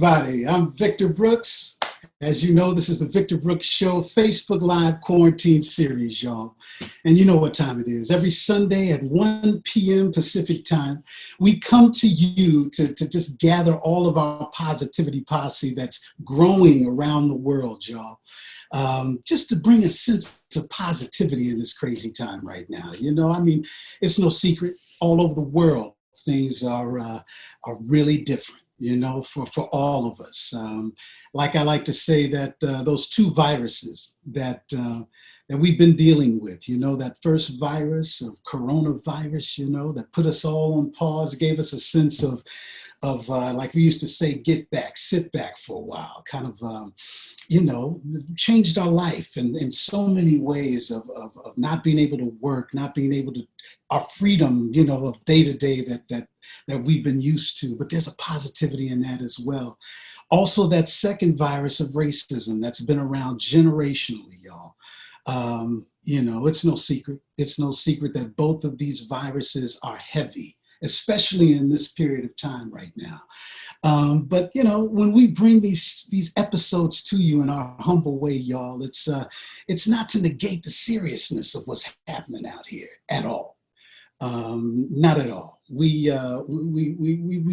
everybody. I'm Victor Brooks. As you know, this is the Victor Brooks Show Facebook Live Quarantine Series, y'all. And you know what time it is. Every Sunday at 1 p.m. Pacific time, we come to you to just gather all of our positivity posse that's growing around the world, y'all. Just to bring a sense of positivity in this crazy time right now. You know, I mean, it's no secret. All over the world, things are really different. You know, for all of us. Like I like to say that those two viruses that we've been dealing with, you know, that first virus of coronavirus, you know, that put us all on pause, gave us a sense of like we used to say, get back, sit back for a while, kind of, you know, changed our life in so many ways of not being able to work, not being able to, our freedom, you know, of day to day that we've been used to, but there's a positivity in that as well. Also, that second virus of racism that's been around generationally, y'all. You know, it's no secret. It's no secret that both of these viruses are heavy, especially in this period of time right now. But you know, when we bring these episodes to you in our humble way, y'all, it's not to negate the seriousness of what's happening out here at all. Not at all. We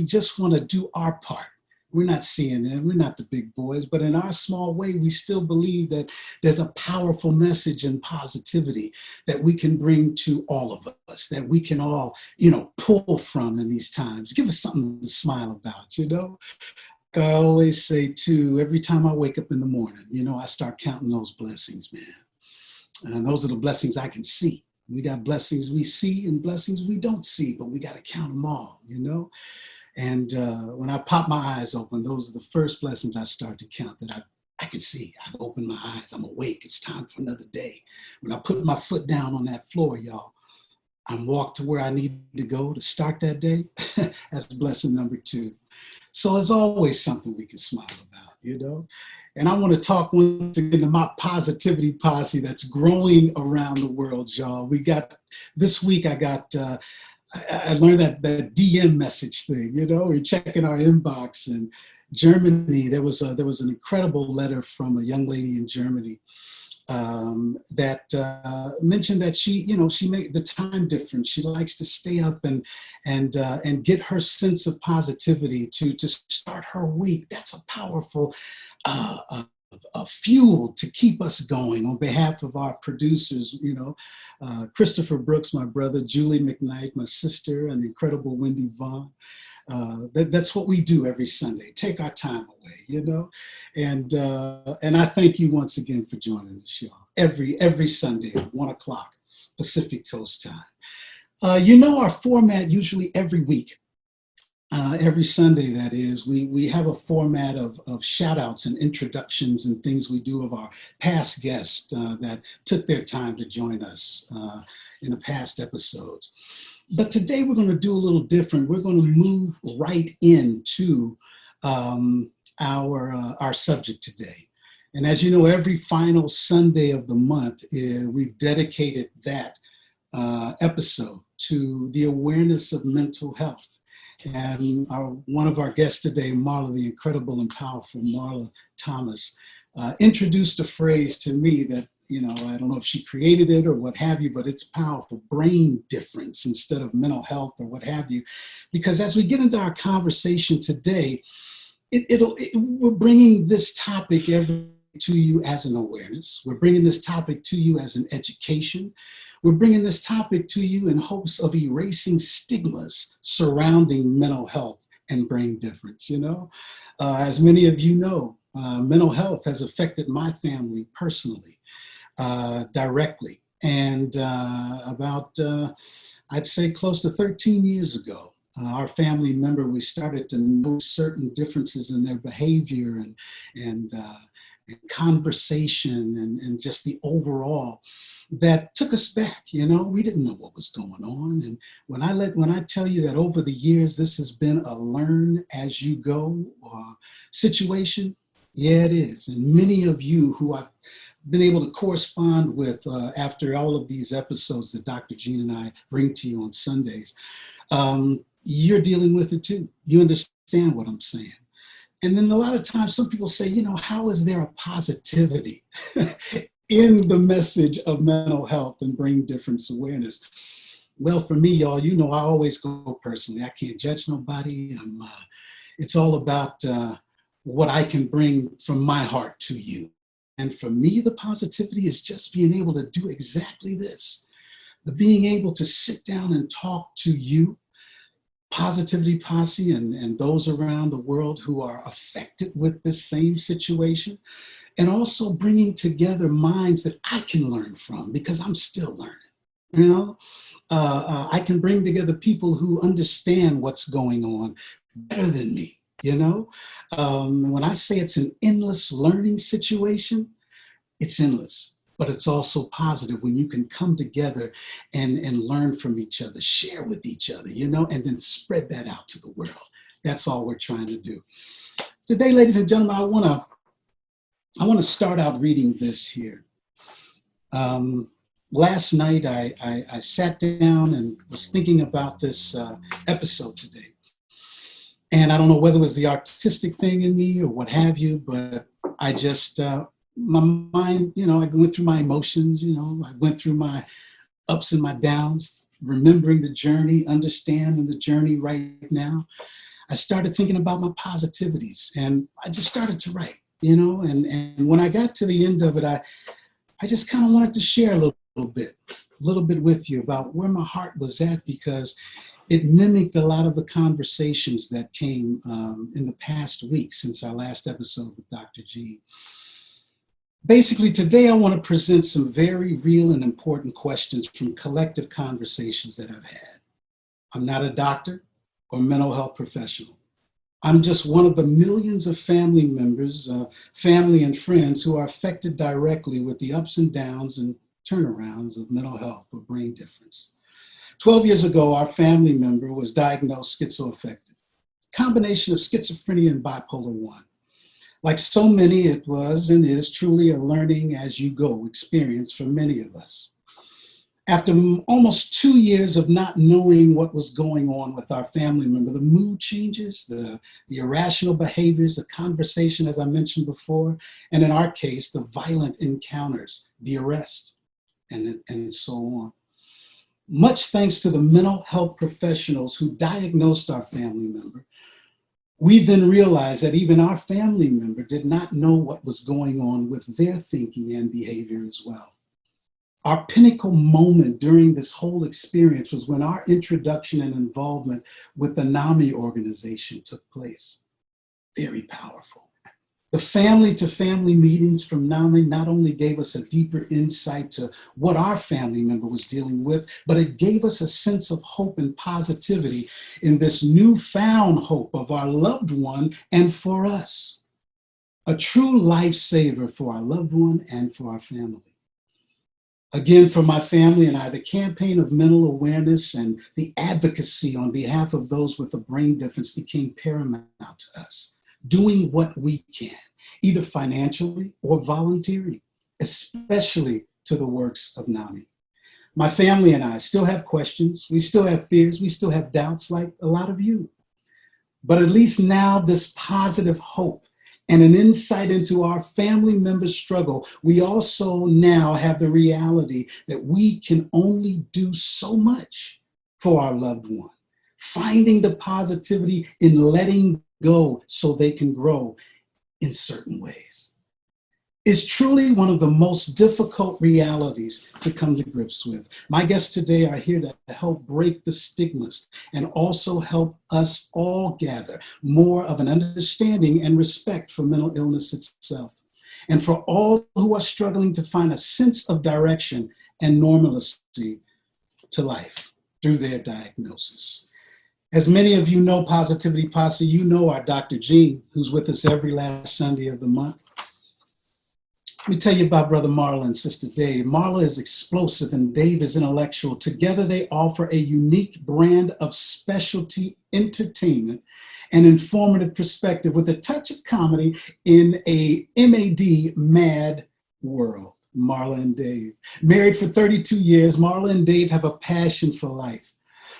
just want to do our part. We're not CNN, we're not the big boys, but in our small way, we still believe that there's a powerful message and positivity that we can bring to all of us, that we can all, you know, pull from in these times. Give us something to smile about, you know? Like I always say too, every time I wake up in the morning, you know, I start counting those blessings, man. And those are the blessings I can see. We got blessings we see and blessings we don't see, but we got to count them all, you know? And when I pop my eyes open, those are the first blessings I start to count that I can see. I've opened my eyes. I'm awake. It's time for another day. When I put my foot down on that floor, y'all, I'm walked to where I need to go to start that day. That's blessing number 2. So there's always something we can smile about, you know? And I want to talk once again to my positivity posse that's growing around the world, y'all. We got, this week I learned that DM message thing, you know, we're checking our inbox, and Germany, there was an incredible letter from a young lady in Germany that mentioned that she made the time difference. She likes to stay up and get her sense of positivity to start her week. That's a powerful fuel to keep us going. On behalf of our producers, you know, Christopher Brooks, my brother, Julie McKnight, my sister, and the incredible Wendy Vaughn. That's what we do every Sunday. Take our time away, you know, and I thank you once again for joining the show every Sunday at 1 o'clock Pacific Coast time. You know, our format usually every week. Every Sunday, that is, we have a format of shout outs and introductions and things we do of our past guests that took their time to join us in the past episodes. But today we're going to do a little different. We're going to move right into our subject today. And as you know, every final Sunday of the month, we've dedicated that episode to the awareness of mental health. And one of our guests today, Marla, the incredible and powerful Marla Thomas, introduced a phrase to me that, you know, I don't know if she created it or what have you, but it's powerful: brain difference instead of mental health or what have you. Because as we get into our conversation today, we're bringing this topic to you as an awareness. We're bringing this topic to you as an education. We're bringing this topic to you in hopes of erasing stigmas surrounding mental health and brain difference. You know, as many of you know, mental health has affected my family personally, directly. And I'd say close to 13 years ago, our family member, we started to notice certain differences in their behavior and conversation and just the overall that took us back. You know, we didn't know what was going on. And when I tell you that over the years, this has been a learn as you go situation, yeah, it is. And many of you who I've been able to correspond with after all of these episodes that Dr. Jean and I bring to you on Sundays, you're dealing with it too. You understand what I'm saying. And then a lot of times some people say, how is there a positivity in the message of mental health and brain difference awareness? Well, for me, y'all, I always go personally. I can't judge nobody. It's all about what I can bring from my heart to you. And for me, the positivity is just being able to do exactly this. The being able to sit down and talk to you, Positivity Posse, and those around the world who are affected with this same situation, and also bringing together minds that I can learn from because I'm still learning. I can bring together people who understand what's going on better than me. When I say it's an endless learning situation, it's endless. But it's also positive when you can come together and learn from each other, share with each other, and then spread that out to the world. That's all we're trying to do. Today, ladies and gentlemen, I want to start out reading this here. Last night, I sat down and was thinking about this episode today. And I don't know whether it was the artistic thing in me or what have you, but I just... my mind, I went through my emotions, I went through my ups and my downs, remembering the journey, understanding the journey right now. I started thinking about my positivities and I just started to write, and when I got to the end of it, I just kind of wanted to share a little bit with you about where my heart was at, because it mimicked a lot of the conversations that came in the past week since our last episode with Dr. G. Basically, today I want to present some very real and important questions from collective conversations that I've had. I'm not a doctor or mental health professional. I'm just one of the millions of family members, family and friends who are affected directly with the ups and downs and turnarounds of mental health or brain difference. 12 years ago, our family member was diagnosed schizoaffective, combination of schizophrenia and bipolar 1. Like so many, it was and is truly a learning as you go experience for many of us. After almost 2 years of not knowing what was going on with our family member, the mood changes, the irrational behaviors, the conversation, as I mentioned before, and in our case, the violent encounters, the arrest, and so on. Much thanks to the mental health professionals who diagnosed our family member, we then realized that even our family member did not know what was going on with their thinking and behavior as well. Our pinnacle moment during this whole experience was when our introduction and involvement with the NAMI organization took place. Very powerful. The family-to-family meetings from NAMI not only gave us a deeper insight to what our family member was dealing with, but it gave us a sense of hope and positivity in this newfound hope of our loved one and for us. A true lifesaver for our loved one and for our family. Again, for my family and I, the campaign of mental awareness and the advocacy on behalf of those with a brain difference became paramount to us. Doing what we can, either financially or volunteering, especially to the works of NAMI. My family and I still have questions, we still have fears, we still have doubts like a lot of you. But at least now this positive hope and an insight into our family members' struggle, we also now have the reality that we can only do so much for our loved one. Finding the positivity in letting go so they can grow in certain ways is truly one of the most difficult realities to come to grips with. My guests today are here to help break the stigmas and also help us all gather more of an understanding and respect for mental illness itself, and for all who are struggling to find a sense of direction and normalcy to life through their diagnosis. As many of you know, Positivity Posse, you know our Dr. G, who's with us every last Sunday of the month. Let me tell you about Brother Marla and Sister Dave. Marla is explosive and Dave is intellectual. Together they offer a unique brand of specialty entertainment and informative perspective with a touch of comedy in a mad world. Marla and Dave. Married for 32 years, Marla and Dave have a passion for life.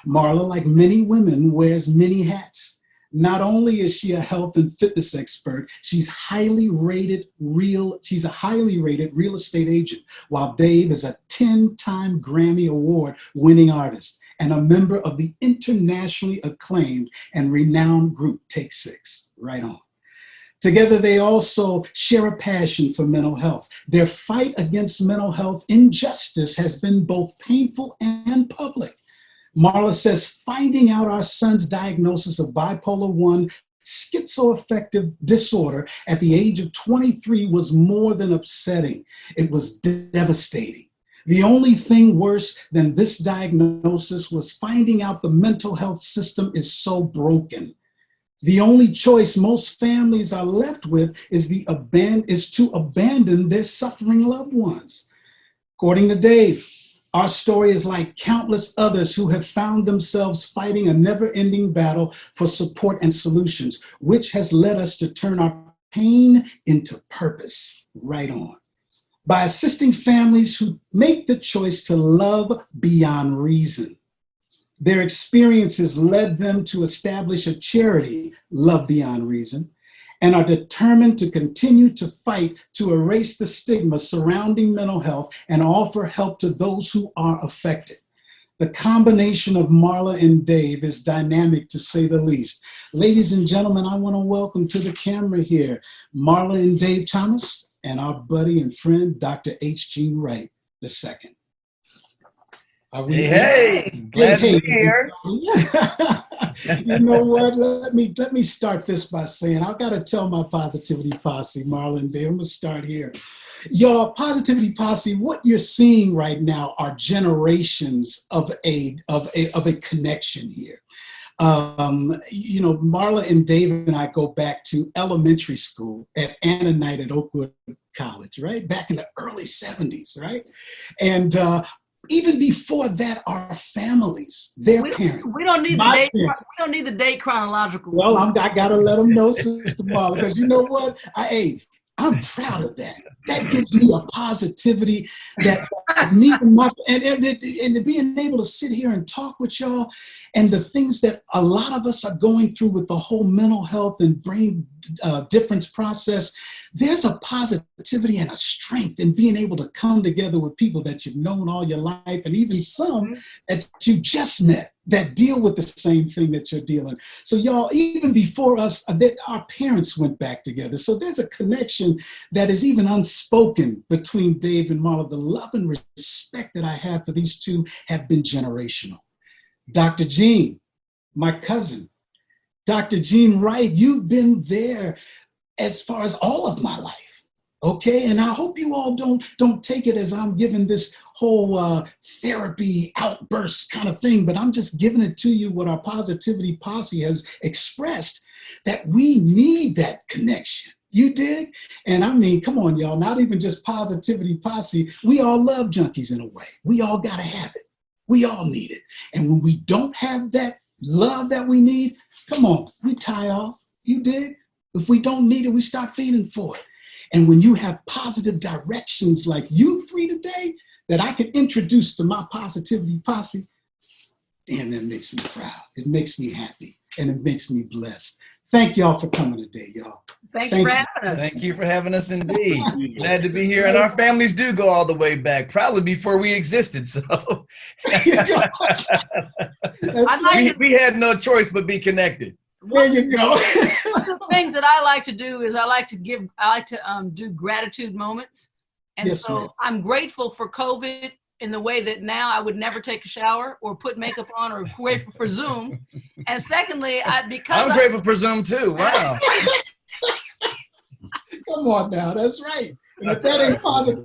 Marla, like many women, wears many hats. Not only is she a health and fitness expert, she's a highly rated real estate agent, while Dave is a 10-time Grammy Award winning artist and a member of the internationally acclaimed and renowned group Take Six. Right on. Together, they also share a passion for mental health. Their fight against mental health injustice has been both painful and public. Marla says finding out our son's diagnosis of bipolar 1 schizoaffective disorder at the age of 23 was more than upsetting. It was devastating. The only thing worse than this diagnosis was finding out the mental health system is so broken. The only choice most families are left with is to abandon their suffering loved ones. According to Dave, our story is like countless others who have found themselves fighting a never-ending battle for support and solutions, which has led us to turn our pain into purpose. Right on. By assisting families who make the choice to love beyond reason. Their experiences led them to establish a charity, Love Beyond Reason, and are determined to continue to fight to erase the stigma surrounding mental health and offer help to those who are affected. The combination of Marla and Dave is dynamic, to say the least. Ladies and gentlemen, I want to welcome to the camera here Marla and Dave Thomas and our buddy and friend, Dr. H. Gene Wright II. Hey, glad to be here. You know what? Let me start this by saying I've got to tell my Positivity Posse, Marla and Dave. I'm gonna start here. Y'all, Positivity Posse, what you're seeing right now are generations of a connection here. Marla and Dave and I go back to elementary school at Anna Knight at Oakwood College, right? Back in the early 70s, right? And even before that, our families, their parents. We don't need the date. We don't need the date chronological. Well, I gotta let them know, Sister Marla, because you know what? I'm proud of that. That gives me a positivity that me and my and being able to sit here and talk with y'all, and the things that a lot of us are going through with the whole mental health and brain difference process. There's a positivity and a strength in being able to come together with people that you've known all your life, and even some that you just met that deal with the same thing that you're dealing. So y'all, even before us, our parents went back together. So there's a connection that is even unspoken between Dave and Marla. The love and respect that I have for these two have been generational. Dr. Gene, my cousin, Dr. Gene Wright, you've been there as far as all of my life, okay? And I hope you all don't take it as I'm giving this whole therapy outburst kind of thing, but I'm just giving it to you what our Positivity Posse has expressed, that we need that connection. You dig? And I mean, come on, y'all, not even just Positivity Posse, we all love junkies in a way. We all gotta have it. We all need it. And when we don't have that love that we need, come on, we tie off. You dig? If we don't need it, we start feeling for it. And when you have positive directions like you three today that I can introduce to my Positivity Posse, damn, that makes me proud. It makes me happy, and it makes me blessed. Thank y'all for coming today, y'all. Thank you for having us. Thank you for having us indeed. Glad to be here. And our families do go all the way back, probably before we existed. So we had no choice but be connected. There you go. One of the things that I like to do is I like to do gratitude moments. And yes, so I'm grateful for COVID in the way that now I would never take a shower or put makeup on or grateful for Zoom. And secondly, I'm grateful for Zoom too. Wow. Come on now, that's right. If that ain't positive,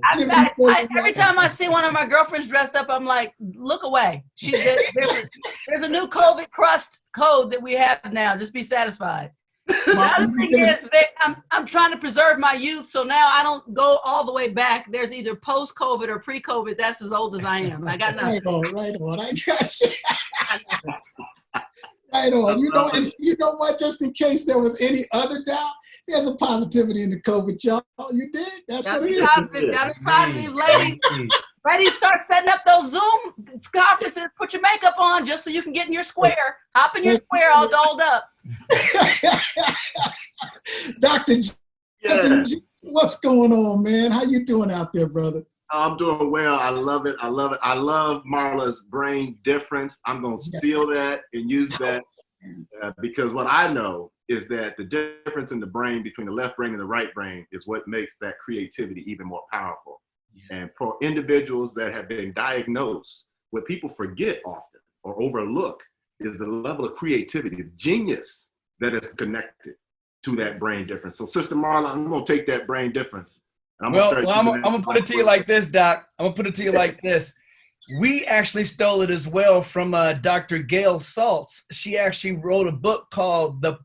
every time I see one of my girlfriends dressed up, I'm like, look away. There's a new COVID crust code that we have now. Just be satisfied. The other thing is I'm trying to preserve my youth, so now I don't go all the way back. There's either post-COVID or pre-COVID. That's as old as I am. I got nothing. Right on. I got you. Right on. You know what? Just in case there was any other doubt, there's a positivity in the COVID, y'all. You did? That's what it is. Gotta be positive, ladies. Ready to start setting up those Zoom conferences. Put your makeup on just so you can get in your square. Hop in your square all dolled up. Dr. Yeah. What's going on, man? How you doing out there, brother? I'm doing well. I love it. I love it. I love Marla's brain difference. I'm going to steal that and use that because what I know is that the difference in the brain between the left brain and the right brain is what makes that creativity even more powerful. And for individuals that have been diagnosed, what people forget often or overlook is the level of creativity, the genius that is connected to that brain difference. So Sister Marla, I'm going to take that brain difference. I'm gonna put it to you like this, Doc. I'm gonna put it to you like this. We actually stole it as well from Dr. Gail Saltz. She actually wrote a book called The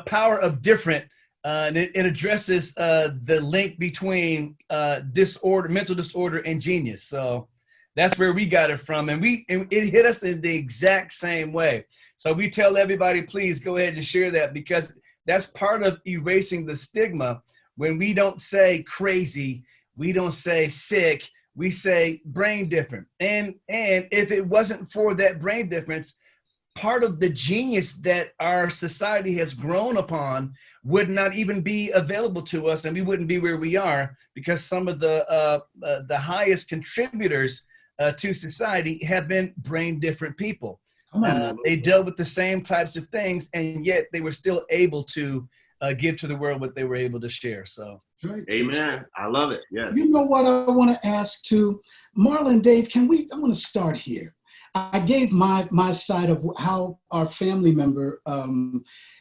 Power of Different, and it addresses the link between mental disorder, and genius. So that's where we got it from, and it hit us in the exact same way. So we tell everybody, please go ahead and share that because that's part of erasing the stigma. When we don't say crazy, we don't say sick, we say brain different. And if it wasn't for that brain difference, part of the genius that our society has grown upon would not even be available to us, and we wouldn't be where we are because some of the highest contributors to society have been brain different people. They dealt with the same types of things, and yet they were still able to give to the world what they were able to share. So, amen. I love it. Yes. You know what I want to ask too, Marla and Dave? I want to start here. I gave my side of how our family member,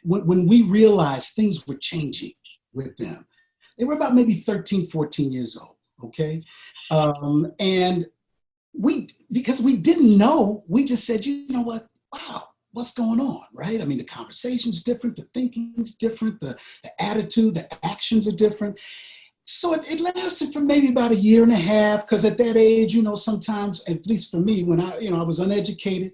when we realized things were changing with them, they were about maybe 13, 14 years old. Okay, and because we didn't know, we just said, you know what? Wow. What's going on, right? I mean, the conversation's different, the thinking's different, the attitude, the actions are different. So it lasted for maybe about a year and a half, because at that age, sometimes, at least for me, when I was uneducated,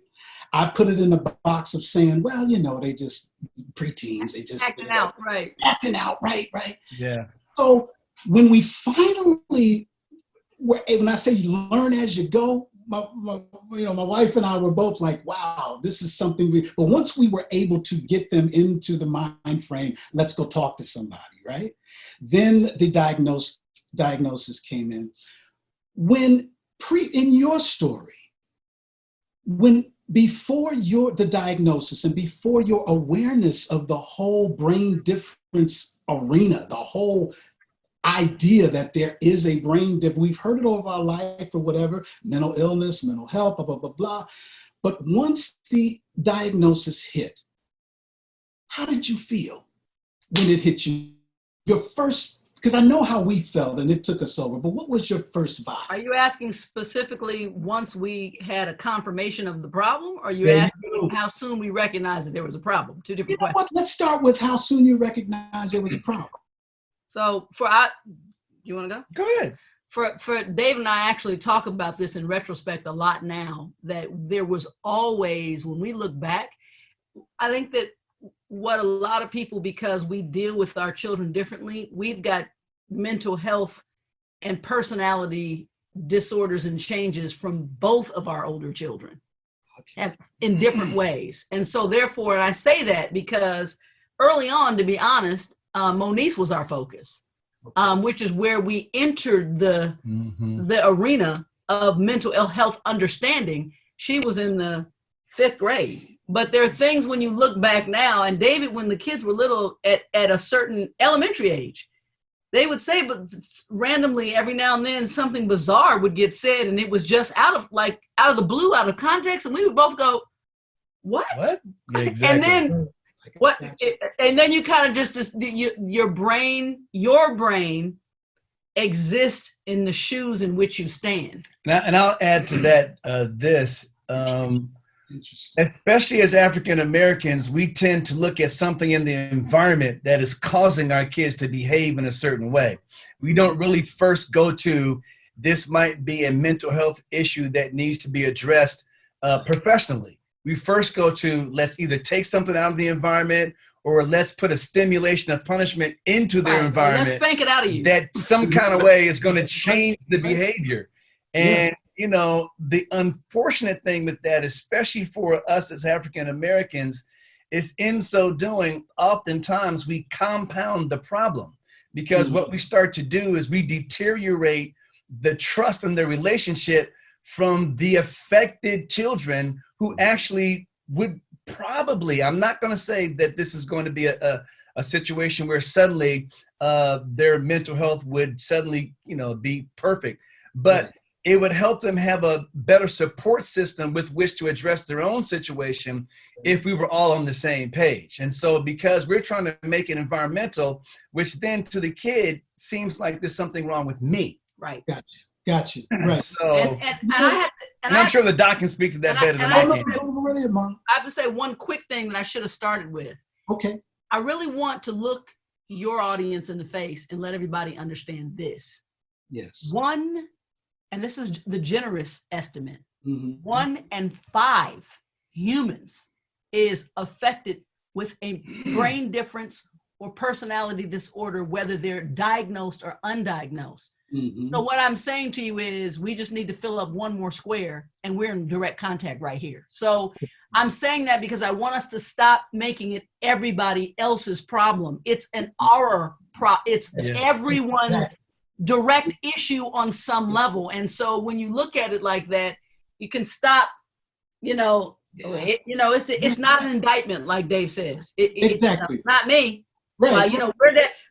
I put it in the box of saying, well, they just preteens, they just acting out, right? Acting out, right? Yeah. So when we finally when I say you learn as you go, my wife and I were both like, wow, this is something but once we were able to get them into the mind frame, let's go talk to somebody, right? Then the diagnosis came in. In your story, before the diagnosis and before your awareness of the whole brain difference arena, the whole idea that there is a brain difference, we've heard it all of our life or whatever, mental illness, mental health, blah, blah, blah, blah. But once the diagnosis hit, how did you feel when it hit you? Your first, because I know how we felt and it took us over, but what was your first vibe? Are you asking specifically once we had a confirmation of the problem, or are you asking how soon we recognized that there was a problem? Two different questions. Let's start with how soon you recognized there was a problem. So you want to go? Go ahead. For Dave and I actually talk about this in retrospect a lot now, that there was always, when we look back, I think that what a lot of people, because we deal with our children differently, we've got mental health and personality disorders and changes from both of our older children and in different ways. And so therefore, and I say that because early on, to be honest, Moniece was our focus, which is where we entered the arena of mental health understanding. She was in the 5th grade. But there are things when you look back now, and David, when the kids were little at a certain elementary age, they would say, but randomly every now and then something bizarre would get said, and it was just out of the blue, out of context, and we would both go, what? Yeah, exactly. And then and then you kind of just your brain exists in the shoes in which you stand. And I'll add to that especially as African Americans, we tend to look at something in the environment that is causing our kids to behave in a certain way. We don't really first go to, this might be a mental health issue that needs to be addressed professionally. We first go to, let's either take something out of the environment, or let's put a stimulation of punishment into their environment. Let's spank it out of you. That some kind of way is going to change the behavior. And, you know, the unfortunate thing with that, especially for us as African Americans, is in so doing, oftentimes we compound the problem, because what we start to do is we deteriorate the trust in the relationship from the affected children who actually would probably, I'm not going to say that this is going to be a situation where suddenly their mental health would suddenly, you know, be perfect, but it would help them have a better support system with which to address their own situation if we were all on the same page. And so because we're trying to make it environmental, which then to the kid seems like there's something wrong with me. Right. Gotcha. Right. So, I'm sure the doc can speak to that better than I can. I have to say one quick thing that I should have started with. Okay. I really want to look your audience in the face and let everybody understand this. Yes. One, and this is the generous estimate, 1 in 5 humans is affected with a brain difference or personality disorder, whether they're diagnosed or undiagnosed. So what I'm saying to you is we just need to fill up one more square, and we're in direct contact right here. So I'm saying that because I want us to stop making it everybody else's problem. It's it's everyone's direct issue on some level. And so when you look at it like that, you can stop, you know, it's not an indictment, like Dave says. Exactly. It's not me. Right. You know,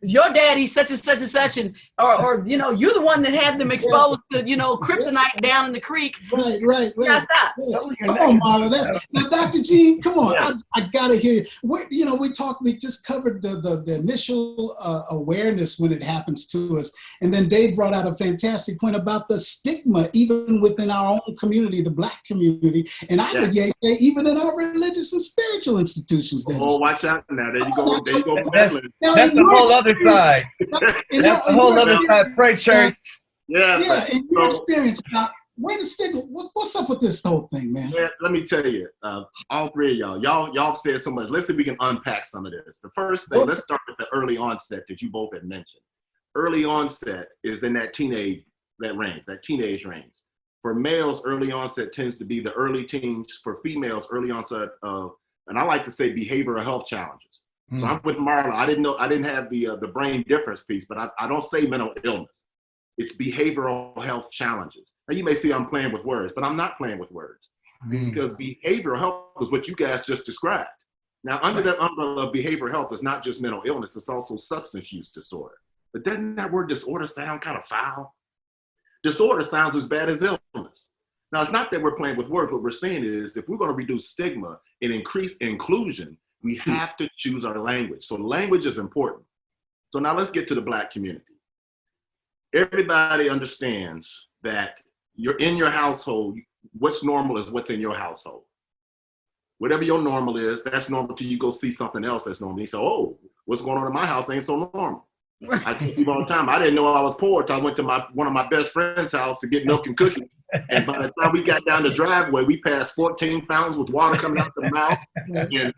your daddy's such and such and such, and or you know, you're the one that had them exposed to, you know, kryptonite down in the creek. Right. Yeah, stop. Come on, Marla. Now, Dr. G, come on. I gotta hear you. We just covered the initial awareness when it happens to us, and then Dave brought out a fantastic point about the stigma even within our own community, the Black community, and I would say even in our religious and spiritual institutions. Oh, watch out now! There you go. That's the whole other side. That's the whole other side. Pray, church. Yeah. In your experience, where the stigma? What's up with this whole thing, man? Yeah, let me tell you, all three of y'all said so much. Let's see if we can unpack some of this. The first thing, let's start with the early onset that you both had mentioned. Early onset is in that teenage range. For males, early onset tends to be the early teens. For females, early onset of, and I like to say, behavioral health challenges. So I'm with Marla. I didn't have the brain difference piece, but I don't say mental illness. It's behavioral health challenges. Now you may see I'm playing with words, but I'm not playing with words because behavioral health is what you guys just described. Now under that umbrella of behavioral health is not just mental illness, it's also substance use disorder. But doesn't that word disorder sound kind of foul? Disorder sounds as bad as illness. Now it's not that we're playing with words. What we're saying is if we're going to reduce stigma and increase inclusion, we have to choose our language. So language is important. So now let's get to the Black community. Everybody understands that you're in your household. What's normal is what's in your household. Whatever your normal is, that's normal till you go see something else that's normal. You say, oh, what's going on in my house ain't so normal. I tell people all the time, I didn't know I was poor until I went to one of my best friend's house to get milk and cookies. And by the time we got down the driveway, we passed 14 fountains with water coming out the mouth and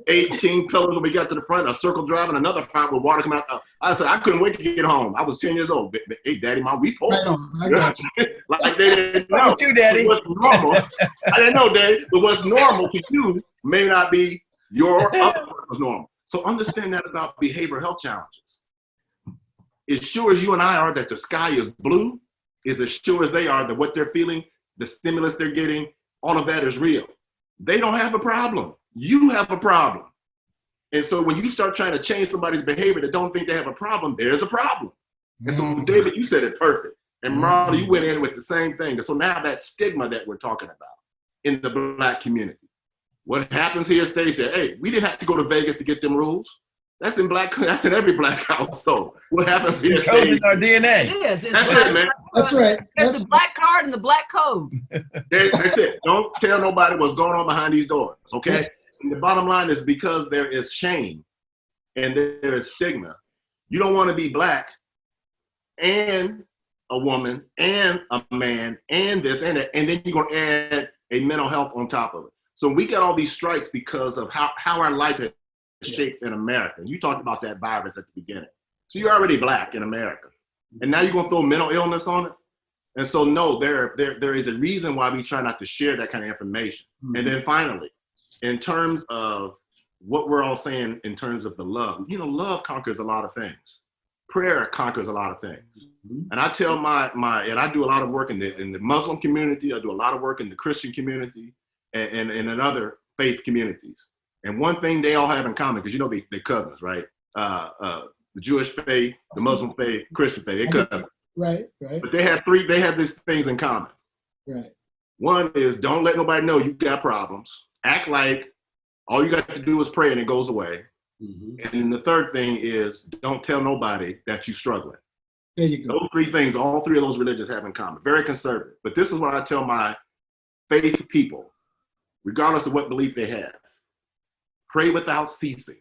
18 pillars when we got to the front, a circle drive and another fountain with water coming out. I said, I couldn't wait to get home. I was 10 years old. Hey, Daddy, Mom, we poor. Like they didn't know. How about you, Daddy? What's normal? I didn't know, Dad, but what's normal to you may not be your other person's normal. So understand that about behavioral health challenges. As sure as you and I are that the sky is blue, is as sure as they are that what they're feeling, the stimulus they're getting, all of that is real. They don't have a problem. You have a problem. And so when you start trying to change somebody's behavior that don't think they have a problem, there's a problem. And so David, you said it perfect. And Marla, you went in with the same thing. So now that stigma that we're talking about in the Black community. What happens here stays here. Hey, we didn't have to go to Vegas to get them rules. That's in every Black household. What happens here stays. Our DNA. It is. That's it, man. That's right. There's the Black card and the Black code. That's it. Don't tell nobody what's going on behind these doors, okay? And the bottom line is because there is shame and there is stigma, you don't want to be Black and a woman and a man and this and that, and then you're going to add a mental health on top of it. So we got all these strikes because of how our life has shaped in America. You talked about that virus at the beginning. So you're already Black in America. And now you're going to throw mental illness on it? And so, no, there is a reason why we try not to share that kind of information. Mm-hmm. And then finally, in terms of what we're all saying in terms of the love, love conquers a lot of things. Prayer conquers a lot of things. Mm-hmm. And I tell and I do a lot of work in the Muslim community. I do a lot of work in the Christian community and in other faith communities. And one thing they all have in common, because they're cousins, right? The Jewish faith, the Muslim faith, Christian faith, they're cousins. Right. But they have these things in common. Right. One is don't let nobody know you got problems. Act like all you got to do is pray and it goes away. Mm-hmm. And then the third thing is don't tell nobody that you're struggling. There you go. Those three things, all three of those religions have in common. Very conservative. But this is what I tell my faith people, regardless of what belief they have. Pray without ceasing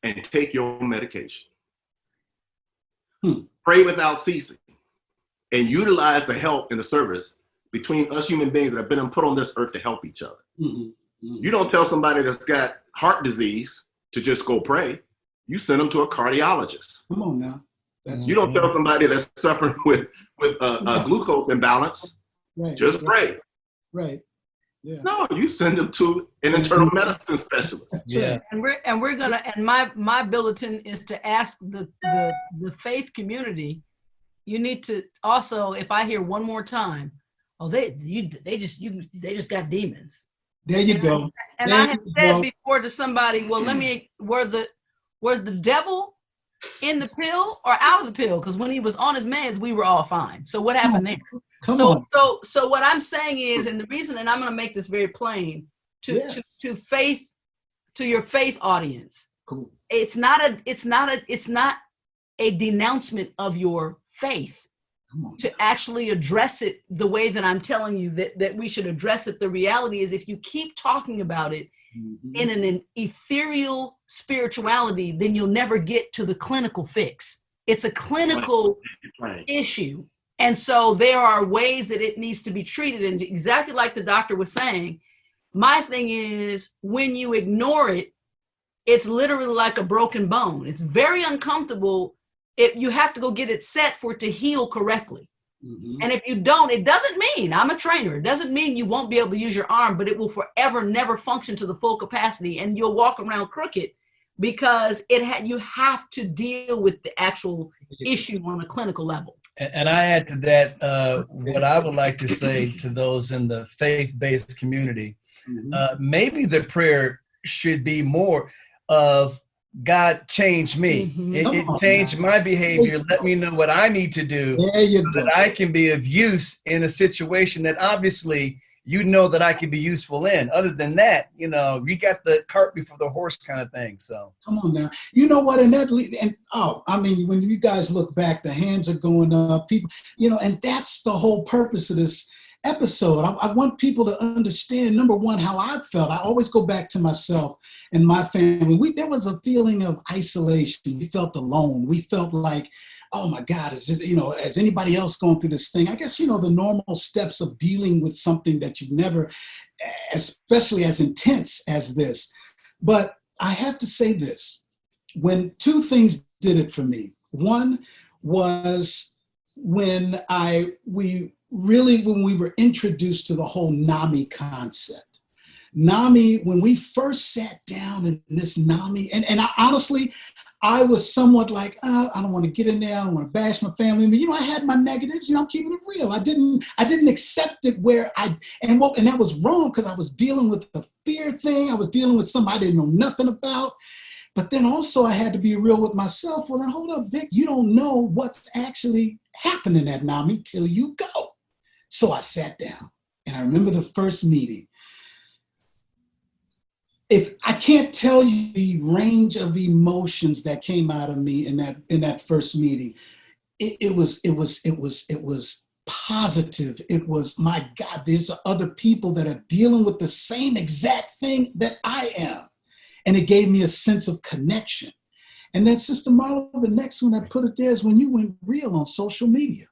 and take your medication. Pray without ceasing and utilize the help and the service between us human beings that have been put on this earth to help each other. Mm-hmm. Mm-hmm. You don't tell somebody that's got heart disease to just go pray. You send them to a cardiologist. Come on now. You don't tell somebody that's suffering with a glucose imbalance, just pray. Right. Yeah. No, you send them to an internal medicine specialist. Yeah. And we're gonna, and my bulletin is to ask the faith community, you need to also, if I hear one more time, they just got demons. There you go. And I have said before to somebody, well, was the devil in the pill or out of the pill? Because when he was on his meds, we were all fine. So what happened there? So what I'm saying is, and the reason, and I'm going to make this very plain to your faith audience. Cool. It's not a denouncement of your faith to actually address it the way that I'm telling you that we should address it. The reality is, if you keep talking about it in an ethereal spirituality, then you'll never get to the clinical fix. It's a clinical issue. And so there are ways that it needs to be treated. And exactly like the doctor was saying, my thing is, when you ignore it, it's literally like a broken bone. It's very uncomfortable. You have to go get it set for it to heal correctly. Mm-hmm. And if you don't, it doesn't mean, I'm a trainer, it doesn't mean you won't be able to use your arm, but it will forever never function to the full capacity, and you'll walk around crooked because you have to deal with the actual issue on a clinical level. And I add to that, what I would like to say to those in the faith-based community, maybe the prayer should be more of, God, change me. Mm-hmm. It changed my behavior. Let me know what I need to do so that I can be of use in a situation that obviously that I can be useful in. Other than that, you got the cart before the horse kind of thing. So come on now. You know what? When you guys look back, the hands are going up. People, and that's the whole purpose of this episode. I want people to understand, number one, how I felt. I always go back to myself and my family. There was a feeling of isolation. We felt alone. We felt like, oh my God, is anybody else going through this thing? I guess, the normal steps of dealing with something that you've never, especially as intense as this. But I have to say this, when two things did it for me. One was when we were introduced to the whole NAMI concept. NAMI, when we first sat down in this NAMI, and I honestly, I was somewhat like, I don't want to get in there, I don't want to bash my family. But, I had my negatives, I'm keeping it real. I didn't accept it and that was wrong, because I was dealing with the fear thing. I was dealing with something I didn't know nothing about. But then also I had to be real with myself. Well, then hold up, Vic, you don't know what's actually happening at NAMI till you go. So I sat down, and I remember the first meeting. If I can't tell you the range of emotions that came out of me in that first meeting, it was positive. It was, my God, there's other people that are dealing with the same exact thing that I am. And it gave me a sense of connection. And then, Sister Marla, the next one I put it there is when you went real on social media.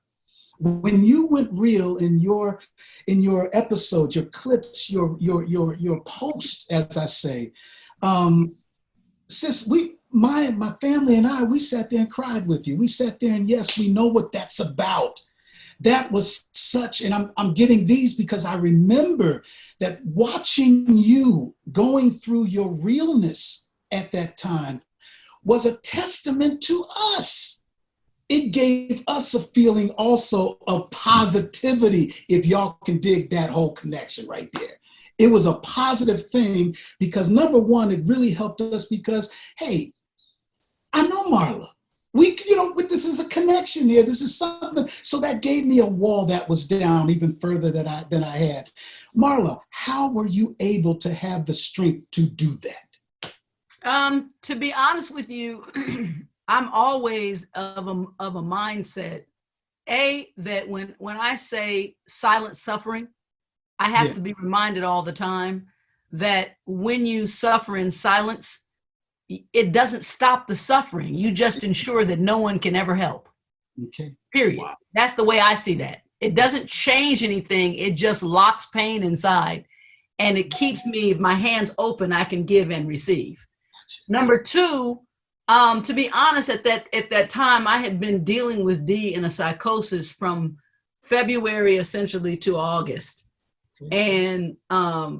When you went real in your episodes, your clips, your posts, as I say, sis, my family and I, we sat there and cried with you. We sat there, and yes, we know what that's about. That was such, and I'm getting these because I remember that watching you going through your realness at that time was a testament to us. It gave us a feeling also of positivity, if y'all can dig that whole connection right there. It was a positive thing because number one, it really helped us because, hey, I know Marla. This is a connection here. This is something. So that gave me a wall that was down even further than I had. Marla, how were you able to have the strength to do that? To be honest with you, I'm always of a mindset, that when I say silent suffering, I have to be reminded all the time that when you suffer in silence, it doesn't stop the suffering. You just ensure that no one can ever help. Okay. Period. Wow. That's the way I see that. It doesn't change anything. It just locks pain inside. And it keeps me, if my hand's open, I can give and receive. Number two, to be honest, at that time, I had been dealing with D in a psychosis from February essentially to August. And I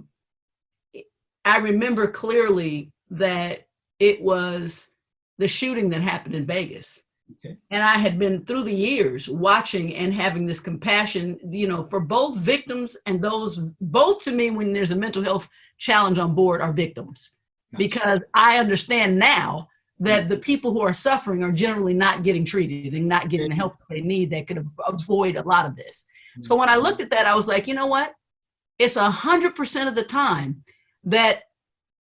remember clearly that it was the shooting that happened in Vegas. Okay. And I had been through the years watching and having this compassion, for both victims and those, both to me, when there's a mental health challenge on board, are victims. Gotcha. Because I understand now that the people who are suffering are generally not getting treated and not getting the help they need that could avoid a lot of this. Mm-hmm. So when I looked at that, I was like, you know what? It's 100% of the time that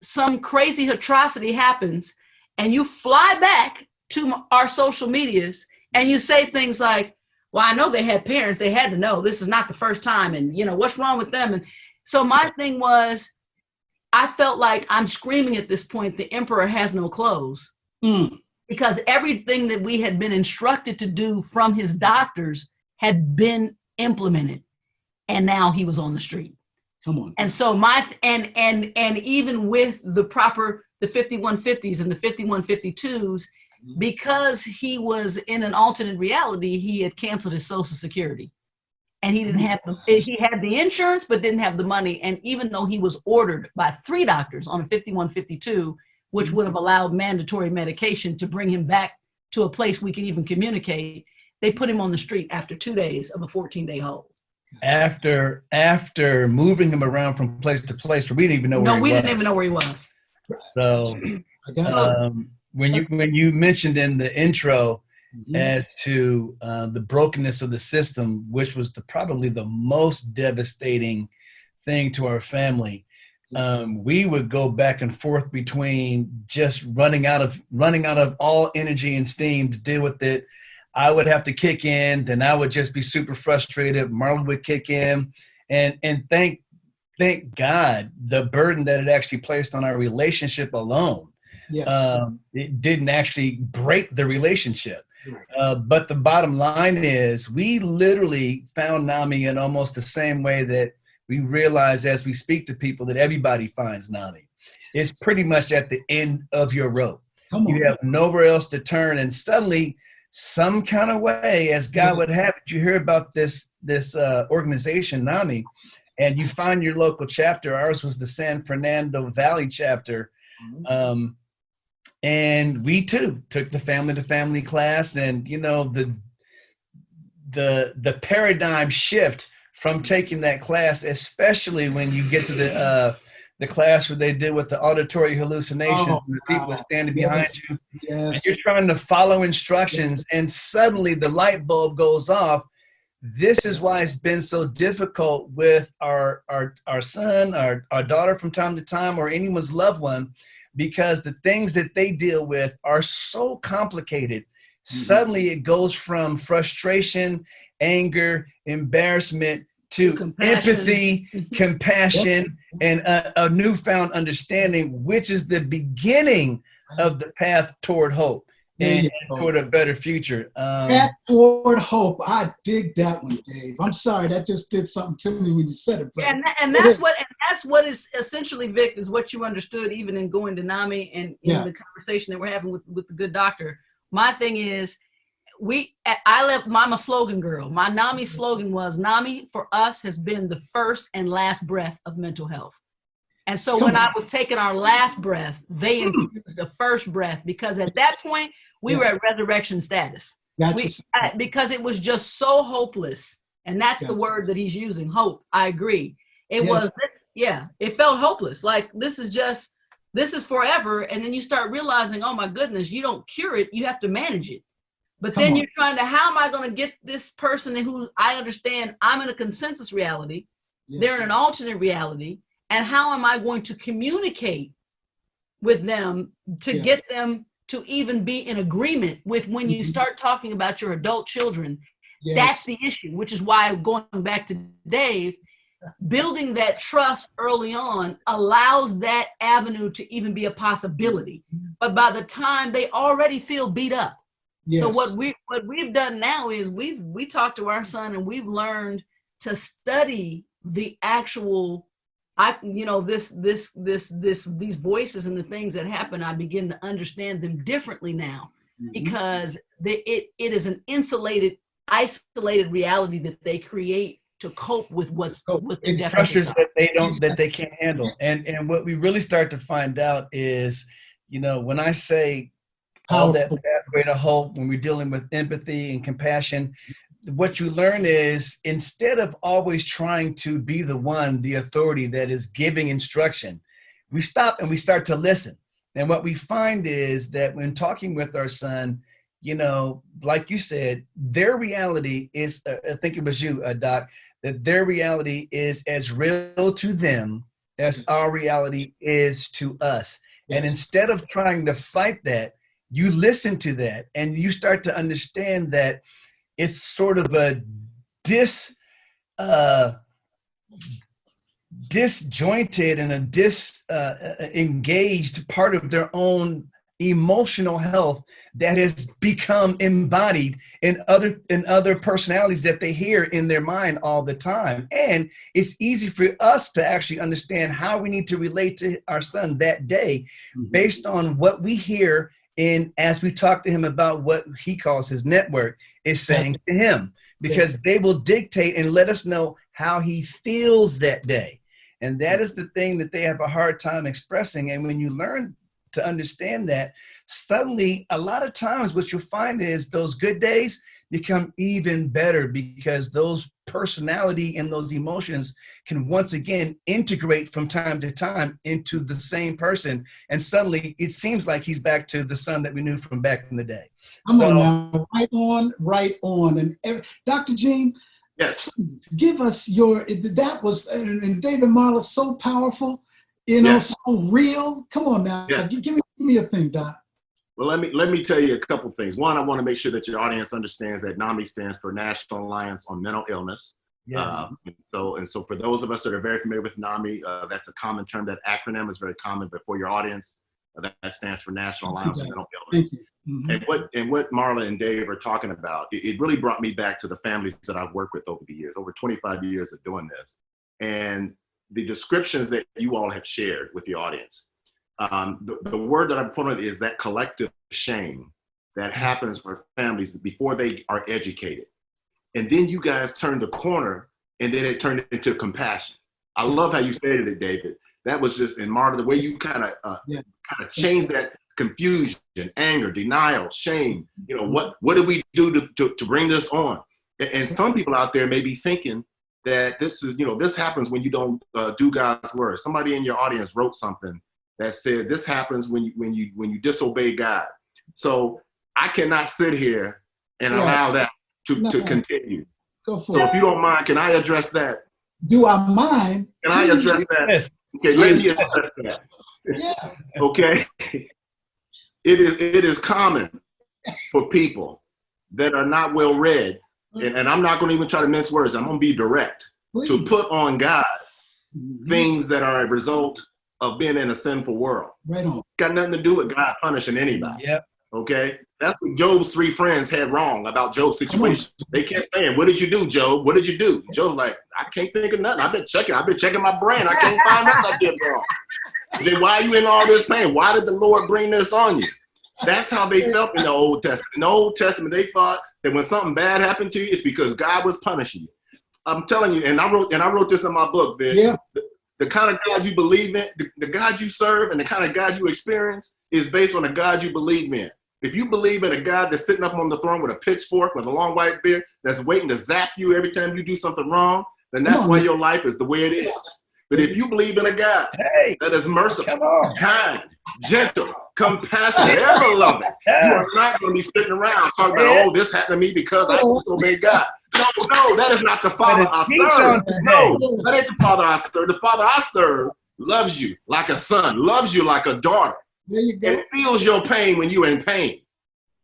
some crazy atrocity happens and you fly back to our social medias and you say things like, well, I know they had parents, they had to know this is not the first time, and what's wrong with them? And so my thing was, I felt like I'm screaming at this point, the emperor has no clothes. Because everything that we had been instructed to do from his doctors had been implemented, and now he was on the street. Come on. And so and even with the 5150s and the 5152s, because he was in an alternate reality, he had canceled his Social Security, and he didn't have he had the insurance but didn't have the money. And even though he was ordered by 3 doctors on a 5152, which would have allowed mandatory medication to bring him back to a place we can even communicate, they put him on the street after 2 days of a 14-day hold. After moving him around from place to place, we didn't even know where he was. No, we didn't even know where he was. So when you mentioned in the intro as to the brokenness of the system, which was probably the most devastating thing to our family, we would go back and forth between just running out of all energy and steam to deal with it. I would have to kick in, then I would just be super frustrated. Marla would kick in, and thank God the burden that it actually placed on our relationship alone. Yes. It didn't actually break the relationship. Right. But the bottom line is we literally found NAMI in almost the same way that we realize as we speak to people that everybody finds NAMI. It's pretty much at the end of your rope. You have nowhere else to turn, and suddenly some kind of way, as God would have it, you hear about this organization, NAMI, and you find your local chapter. Ours was the San Fernando Valley chapter. And we too took the family to family class, and the paradigm shift from taking that class, especially when you get to the class where they did with the auditory hallucinations, and the people are standing behind you, and you're trying to follow instructions, and suddenly the light bulb goes off. This is why it's been so difficult with our son, our daughter from time to time, or anyone's loved one, because the things that they deal with are so complicated. Suddenly it goes from frustration, anger, embarrassment to empathy, compassion, and a newfound understanding, which is the beginning of the path toward hope and toward a better future. Path toward hope. I dig that one, Dave. I'm sorry, that just did something to me when you said it. Brother. And that's what is essentially, Vic, is what you understood even in going to NAMI and in the conversation that we're having with the good doctor. My thing is, I'm a slogan girl. My NAMI slogan was, NAMI for us has been the first and last breath of mental health. And so when I was taking our last breath, they infused the first breath, because at that point we were at resurrection status. Because it was just so hopeless. And that's the word that he's using, hope. I agree. It was, it felt hopeless. Like, this is forever. And then you start realizing, oh my goodness, you don't cure it, you have to manage it. But then you're trying to, how am I going to get this person who I understand I'm in a consensus reality, they're in an alternate reality, and how am I going to communicate with them to get them to even be in agreement with when you start talking about your adult children? That's the issue, which is why, going back to Dave, building that trust early on allows that avenue to even be a possibility. But by the time they already feel beat up. So what we've done now is we talked to our son, and we've learned to study the actual, these voices and the things that happen. I begin to understand them differently now, because it is an isolated reality that they create to cope with what's it's pressures that they can't handle. And what we really start to find out is, when I say all that pathway to hope, when we're dealing with empathy and compassion, what you learn is, instead of always trying to be the authority that is giving instruction, we stop and we start to listen. And what we find is that when talking with our son, like you said, their reality is, I think it was you, Doc, that their reality is as real to them as our reality is to us. And instead of trying to fight that, you listen to that, and you start to understand that it's sort of a disjointed and a disengaged part of their own emotional health that has become embodied in other personalities that they hear in their mind all the time. And it's easy for us to actually understand how we need to relate to our son that day based on what we hear as we talk to him about what he calls his network is saying to him, because they will dictate and let us know how he feels that day. And that is the thing that they have a hard time expressing. And when you learn to understand that, suddenly a lot of times what you'll find is those good days become even better, because those personality and those emotions can once again integrate from time to time into the same person. And suddenly it seems like he's back to the son that we knew from back in the day. Come on now, right on. And Dr. Gene, give us that was, and Dave and Marla, so powerful, so real. Come on now, give me a thing, Doc. Well, let me tell you a couple things. One, I want to make sure that your audience understands that NAMI stands for National Alliance on Mental Illness. Yes. So for those of us that are very familiar with NAMI, that's a common term. That acronym is very common, but for your audience, that stands for National Alliance on Mental Illness. Thank you. And what Marla and Dave are talking about, it really brought me back to the families that I've worked with over the years, over 25 years of doing this, and the descriptions that you all have shared with the audience. The word that I put on it is that collective shame that happens for families before they are educated. And then you guys turned the corner, and then it turned into compassion. I love how you stated it, David. That was just, in Marta, the way you kind of changed that confusion, anger, denial, shame. What did we do to bring this on? And some people out there may be thinking that this happens when you don't do God's word. Somebody in your audience wrote something that said this happens when you disobey God. So I cannot sit here and allow that to continue. So if you don't mind, can I address that? Do I mind? Can I address that? Yes. Okay, let me address that. Yeah. Okay. It is common for people that are not well read, and I'm not going to even try to mince words. I'm going to be direct. Please. To put on God things that are a result of being in a sinful world. Right on. Got nothing to do with God punishing anybody. Yep. Okay? That's what Job's 3 friends had wrong about Job's situation. They kept saying, "What did you do, Job? What did you do?" Job's like, "I can't think of nothing. I've been checking my brain. I can't find nothing I did wrong." Then why are you in all this pain? Why did the Lord bring this on you? That's how they felt in the Old Testament. In the Old Testament, they thought that when something bad happened to you, it's because God was punishing you. I'm telling you, and I wrote this in my book, Vic. Yeah. The kind of God you believe in, the God you serve, and the kind of God you experience is based on the God you believe in. If you believe in a God that's sitting up on the throne with a pitchfork, with a long white beard, that's waiting to zap you every time you do something wrong, then that's why your life is the way it is. But if you believe in a God that is merciful, kind, gentle, compassionate, ever loving, you are not going to be sitting around talking about, oh, this happened to me because I disobeyed God. No, that is not the Father I serve. No, that ain't the Father I serve. The Father I serve loves you like a son, loves you like a daughter, and feels your pain when you're in pain.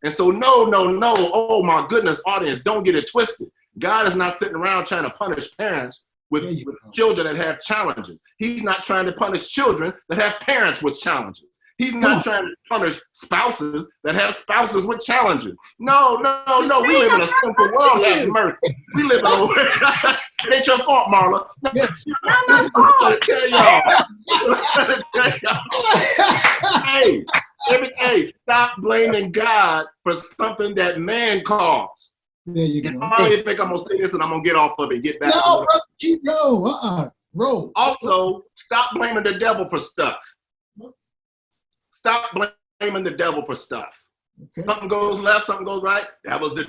And so, no. Oh, my goodness, audience, don't get it twisted. God is not sitting around trying to punish parents with children that have challenges. He's not trying to punish children that have parents with challenges. He's not trying to punish spouses that have spouses with challenges. No. We live in a sinful world. Have mercy. We live in a world. It ain't your fault, Marla. Yes. This is what I'm trying to tell y'all. Hey, stop blaming God for something that man caused. There you go. I think I'm gonna say this and I'm gonna get off of it and get back to it. Brother, keep going. Roll. Also, stop blaming the devil for stuff. Stop blaming the devil for stuff. Okay. Something goes left, something goes right. That was the.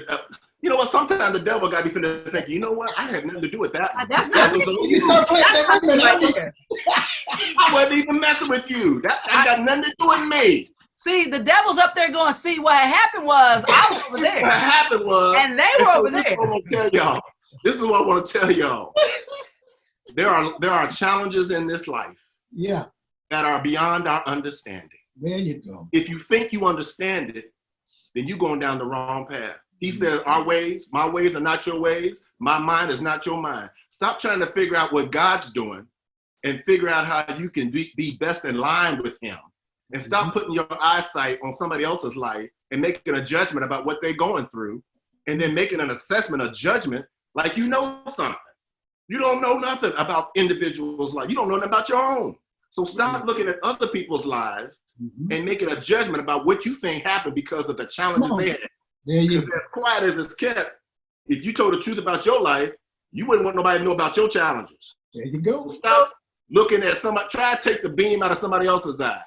You know what? Sometimes the devil got me sitting there thinking, you know what? I had nothing to do with that. That's not me. I wasn't even messing with you. That got nothing to do with me. See, the devil's up there going, see, what happened was, I was over there. What happened was, and they were over there. This is what I want to tell y'all. There are challenges in this life that are beyond our understanding. There you go. If you think you understand it, then you're going down the wrong path. He says, my ways are not your ways. My mind is not your mind. Stop trying to figure out what God's doing and figure out how you can be best in line with him. And stop putting your eyesight on somebody else's life and making a judgment about what they're going through and then making an assessment, a judgment, like you know something. You don't know nothing about individuals' life. You don't know nothing about your own. So stop looking at other people's lives and making a judgment about what you think happened because of the challenges they had. Because as quiet as it's kept, if you told the truth about your life, you wouldn't want nobody to know about your challenges. There you go. So stop looking at somebody, try to take the beam out of somebody else's eye.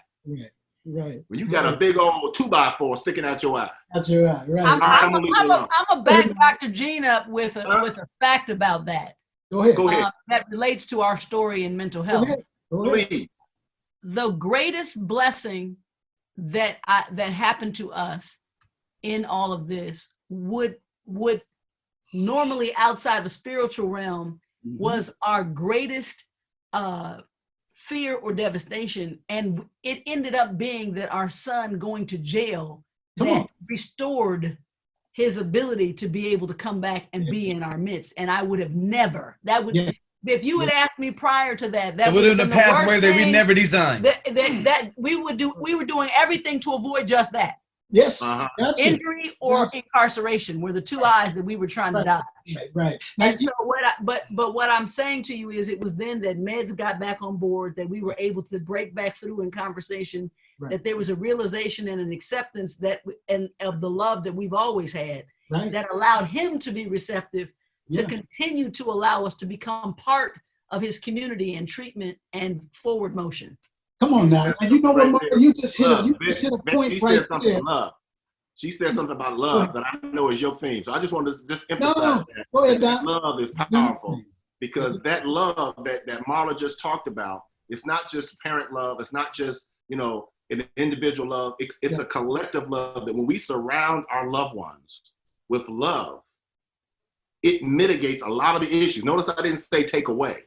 Right. When you got a big old 2x4 sticking out your eye. Out your eye, right. I'm gonna back Dr. Gene up with a fact about that. Go ahead. That relates to our story in mental health. Go ahead. Please. The greatest blessing that happened to us in all of this would normally outside the spiritual realm was our greatest fear or devastation, and it ended up being that our son going to jail restored his ability to be able to come back and be in our midst. And I would have never, if you had asked me prior to that would have been the pathway that we never designed. That we were doing everything to avoid just that. Yes. Injury or incarceration were the two eyes that we were trying to dodge. Right. And so but what I'm saying to you is it was then that meds got back on board, that we were able to break back through in conversation, that there was a realization and an acceptance of the love that we've always had, that allowed him to be receptive to continue to allow us to become part of his community and treatment and forward motion. Come on now. You know what, you just hit a point right there. Love. She said something about love that I know is your theme. So I just wanted to just emphasize that. Go ahead, Doc. Love is powerful because that love that Marla just talked about, it's not just parent love. It's not just, an individual love. It's a collective love that when we surround our loved ones with love, it mitigates a lot of the issues. Notice I didn't say take away.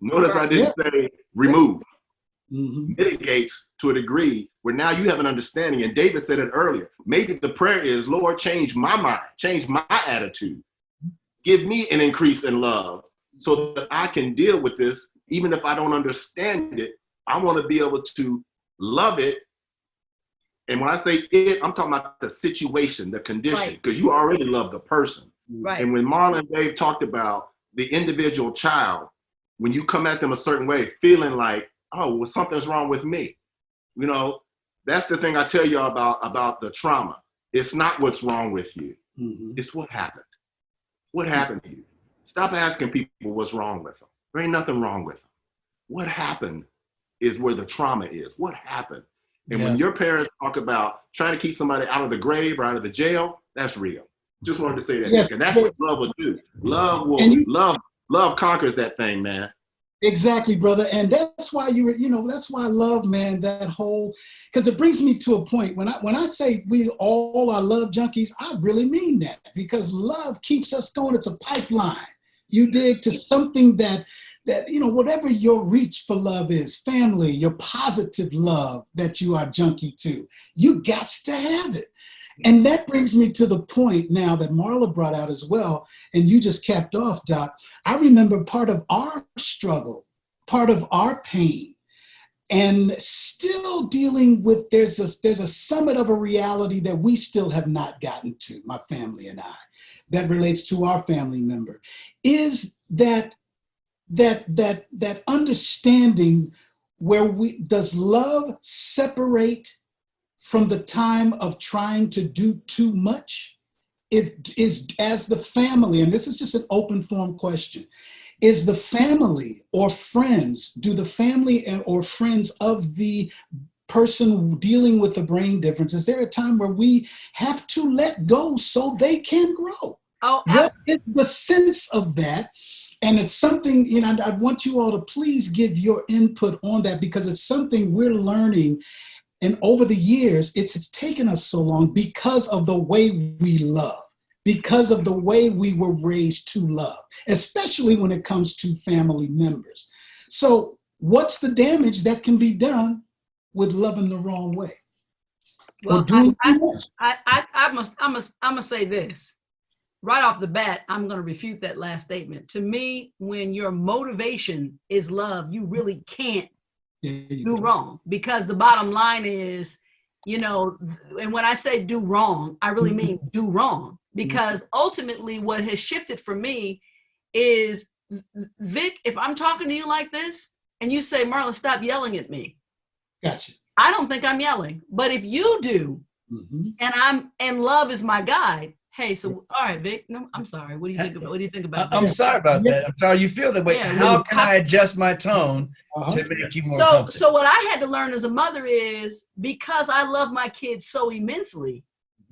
Notice I didn't say remove. Mitigates to a degree where now you have an understanding. And David said it earlier. Maybe the prayer is, Lord, change my mind, change my attitude. Give me an increase in love so that I can deal with this. Even if I don't understand it, I want to be able to love it. And when I say it, I'm talking about the situation, the condition, because you already love the person. Right. And when Marla and Dave talked about the individual child, when you come at them a certain way, feeling like, oh, well, something's wrong with me. That's the thing I tell you about the trauma. It's not what's wrong with you. It's what happened. What happened to you? Stop asking people what's wrong with them. There ain't nothing wrong with them. What happened is where the trauma is. What happened? And when your parents talk about trying to keep somebody out of the grave or out of the jail, that's real. Just wanted to say that. Yes. And that's what love will do. Love will, love conquers that thing, man. Exactly, brother. And that's why that's why I love, man, that whole, because it brings me to a point when I say we all are love junkies, I really mean that, because love keeps us going. It's a pipeline. You dig, to something that whatever your reach for love is, family, your positive love that you are junkie to, you got to have it. And that brings me to the point now that Marla brought out as well, and you just capped off, Doc. I remember part of our struggle, part of our pain, and still dealing with, there's a summit of a reality that we still have not gotten to, my family and I, that relates to our family member, is that understanding where does love separate from the time of trying to do too much? As the family, and this is just an open form question, is the family or friends, do the family or friends of the person dealing with the brain difference, is there a time where we have to let go so they can grow? What is the sense of that? And it's something, I want you all to please give your input on that, because it's something we're learning. And over the years, it's taken us so long because of the way we love, because of the way we were raised to love, especially when it comes to family members. So what's the damage that can be done with loving the wrong way? Well, I must say this. Right off the bat, I'm going to refute that last statement. To me, when your motivation is love, you really can't do wrong, because the bottom line is, and when I say do wrong, I really mean do wrong, because ultimately what has shifted for me is, Vic, if I'm talking to you like this and you say, Marla, stop yelling at me. Gotcha. I don't think I'm yelling, but if you do, and love is my guide. Hey, so all right, Vic. No, I'm sorry. What do you think about? What do you think about? I'm sorry about that. I'm sorry you feel that way. Yeah, how can I adjust my tone to make you more comfortable? So what I had to learn as a mother is, because I love my kids so immensely,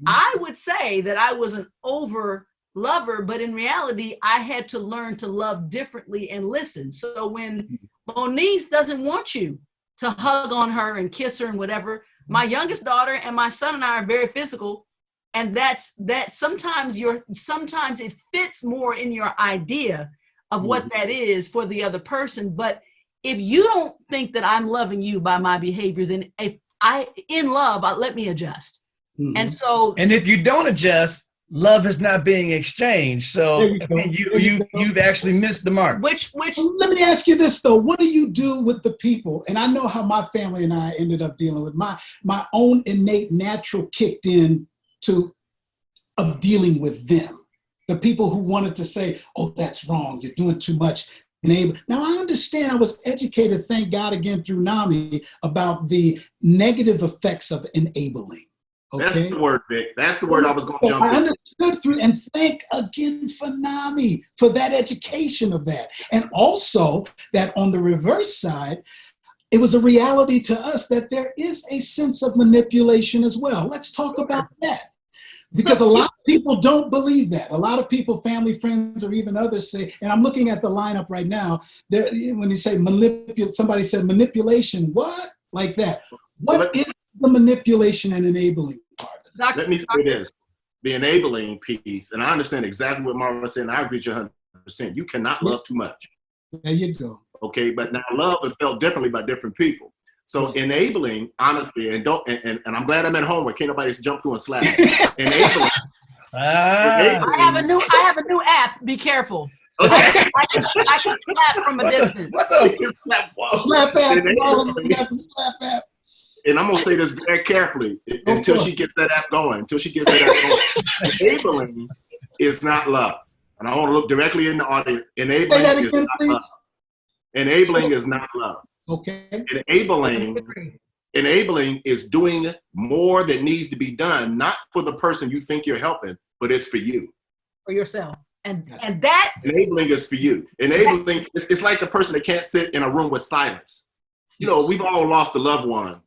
I would say that I was an over lover, but in reality, I had to learn to love differently and listen. So when Monique doesn't want you to hug on her and kiss her and whatever, my youngest daughter and my son and I are very physical. And that sometimes it fits more in your idea of what that is for the other person. But if you don't think that I'm loving you by my behavior, then let me adjust. And if you don't adjust, love is not being exchanged. So you've actually missed the mark. Which let me ask you this though. What do you do with the people? And I know how my family and I ended up dealing with my own innate natural kicked in of dealing with them. The people who wanted to say, oh, that's wrong, you're doing too much. Now I understand, I was educated, thank God again through NAMI, about the negative effects of enabling. Okay? That's the word, Vic. That's the word I was going to jump in. I understood through, and thank again for NAMI for that education of that. And also that on the reverse side, it was a reality to us that there is a sense of manipulation as well. Let's talk about that. Because a lot of people don't believe that. A lot of people, family, friends, or even others say, and I'm looking at the lineup right now, when you say somebody said manipulation, what? Like that. What is the manipulation and enabling part of it? Let me say this. The enabling piece, and I understand exactly what Marla said, and I agree with you 100%. You cannot love too much. There you go. Okay, but now love is felt differently by different people. So enabling, honestly, and I'm glad I'm at home where can't nobody jump through and slap me. Enabling. I have a new app. Be careful. Okay. I can slap from a distance. What's up? Slap app. And I'm gonna say this very carefully until she gets that app going. Enabling is not love, and I want to look directly in the audience. Enabling is not love. Enabling is not love. Okay. Enabling is doing more that needs to be done, not for the person you think you're helping, but it's for you. For yourself. And that enabling is for you. Enabling, it's like the person that can't sit in a room with silence. You know, we've all lost a loved one,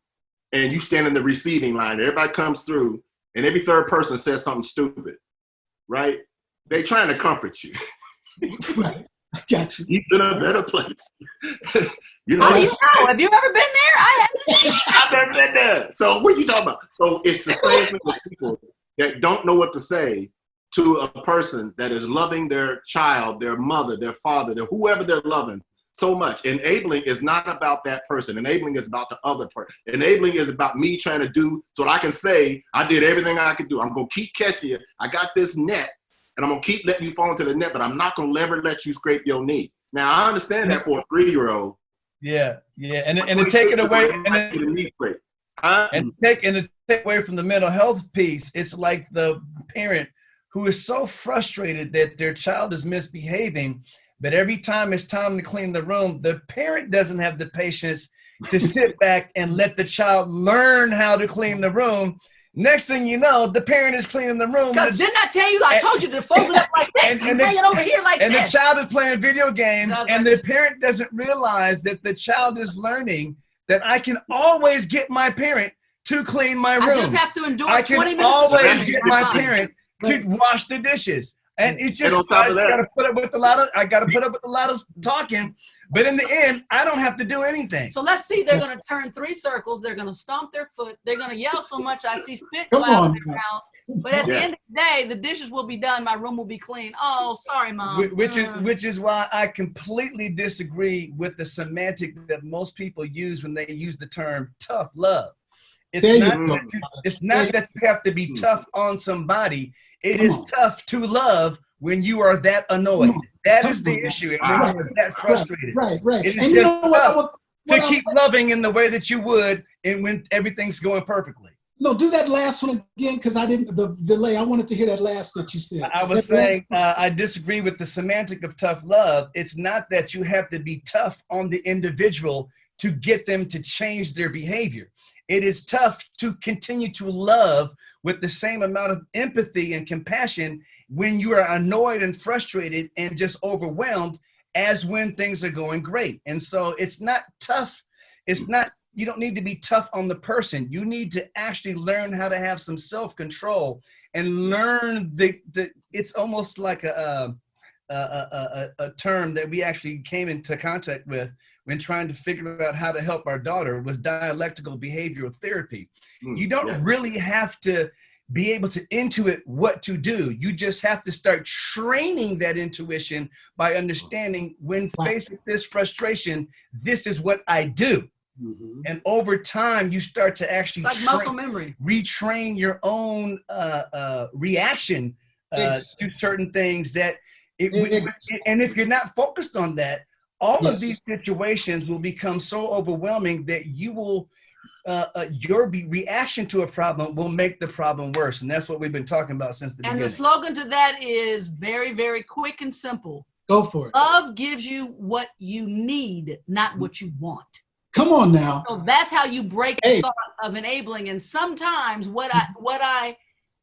and you stand in the receiving line. Everybody comes through, and every third person says something stupid, right? They trying to comfort you. Right. I got you. You've been in a better place. You know, how do you know? Have you ever been there? I haven't. I've never been there. So what are you talking about? So it's the same thing with people that don't know what to say to a person that is loving their child, their mother, their father, their whoever they're loving so much. Enabling is not about that person. Enabling is about the other person. Enabling is about me trying to do so I can say, I did everything I could do. I'm going to keep catching you. I got this net, and I'm going to keep letting you fall into the net, but I'm not going to ever let you scrape your knee. Now, I understand that for a 3-year-old. Yeah. And to take it away, and take away from the mental health piece, it's like the parent who is so frustrated that their child is misbehaving, but every time it's time to clean the room, the parent doesn't have the patience to sit back and let the child learn how to clean the room. Next thing you know, the parent is cleaning the room. Didn't I tell you? I told you to fold it up like this and bring it over here like this. And the child is playing video games, and the parent doesn't realize that the child is learning that I can always get my parent to clean my room. I just have to endure 20 minutes. I can always get my parent to wash the dishes. And it's just, I got to put up with a lot of talking, but in the end, I don't have to do anything. So let's see, they're going to turn 3 circles. They're going to stomp their foot. They're going to yell so much I see spit fly out of their mouth. But at the end of the day, the dishes will be done. My room will be clean. Oh, sorry, Mom. Which is why I completely disagree with the semantic that most people use when they use the term tough love. It's not that you have to be tough on somebody. It is tough to love when you are that annoyed. That is the issue. And when you're that frustrated. Right. It is just tough to keep loving in the way that you would and when everything's going perfectly. No, do that last one again, because the delay. I wanted to hear that last that you said. I was saying I disagree with the semantic of tough love. It's not that you have to be tough on the individual to get them to change their behavior. It is tough to continue to love with the same amount of empathy and compassion when you are annoyed and frustrated and just overwhelmed as when things are going great. And so it's not tough. You don't need to be tough on the person. You need to actually learn how to have some self-control and learn it's almost like a term that we actually came into contact with when trying to figure out how to help our daughter was dialectical behavioral therapy. You don't really have to be able to intuit what to do. You just have to start training that intuition by understanding when faced with this frustration, this is what I do. Mm-hmm. And over time, you start to actually muscle memory. Retrain your own reaction to certain things and if you're not focused on that, all of these situations will become so overwhelming that you will, your reaction to a problem will make the problem worse. And that's what we've been talking about since the beginning. And the slogan to that is very, very quick and simple. Go for it. Love gives you what you need, not what you want. Come on now. So that's how you break the thought of enabling. And sometimes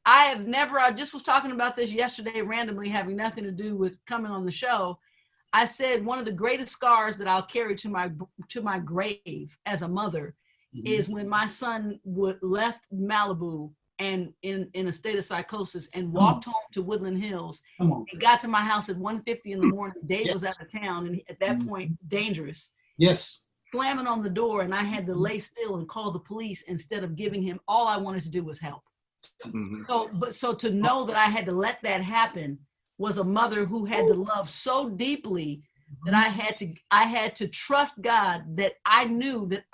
I just was talking about this yesterday randomly, having nothing to do with coming on the show. I said one of the greatest scars that I'll carry to my grave as a mother is when my son left Malibu and in a state of psychosis and walked home to Woodland Hills. He got to my house at 1:50 in the morning. Dave was out of town, and at that point, dangerous. Yes. Slamming on the door, and I had to lay still and call the police instead of giving him. All I wanted to do was help. So to know that I had to let that happen was a mother who had to love so deeply that I had to trust God that I knew that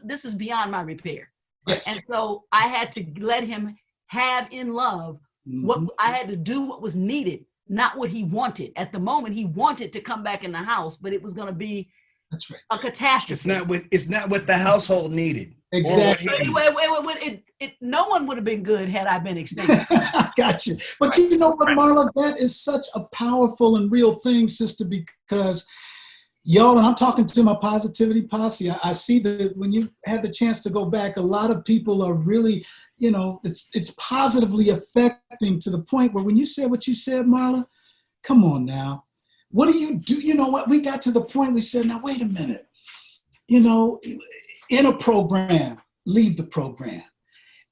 this is beyond my repair. Yes. And so I had to let him have in love what I had to do, what was needed, not what he wanted. At the moment, he wanted to come back in the house, but it was going to be a catastrophe. It's not what the household needed. Exactly. No one would have been good had I been extended. I got you. But you know what, Marla? That is such a powerful and real thing, sister, because y'all, and I'm talking to my positivity posse, I see that when you have the chance to go back, a lot of people are really, you know, it's positively affecting to the point where when you said what you said, Marla, come on now. What do? You know what? We got to the point we said, now, wait a minute. You know, in a program, leave the program.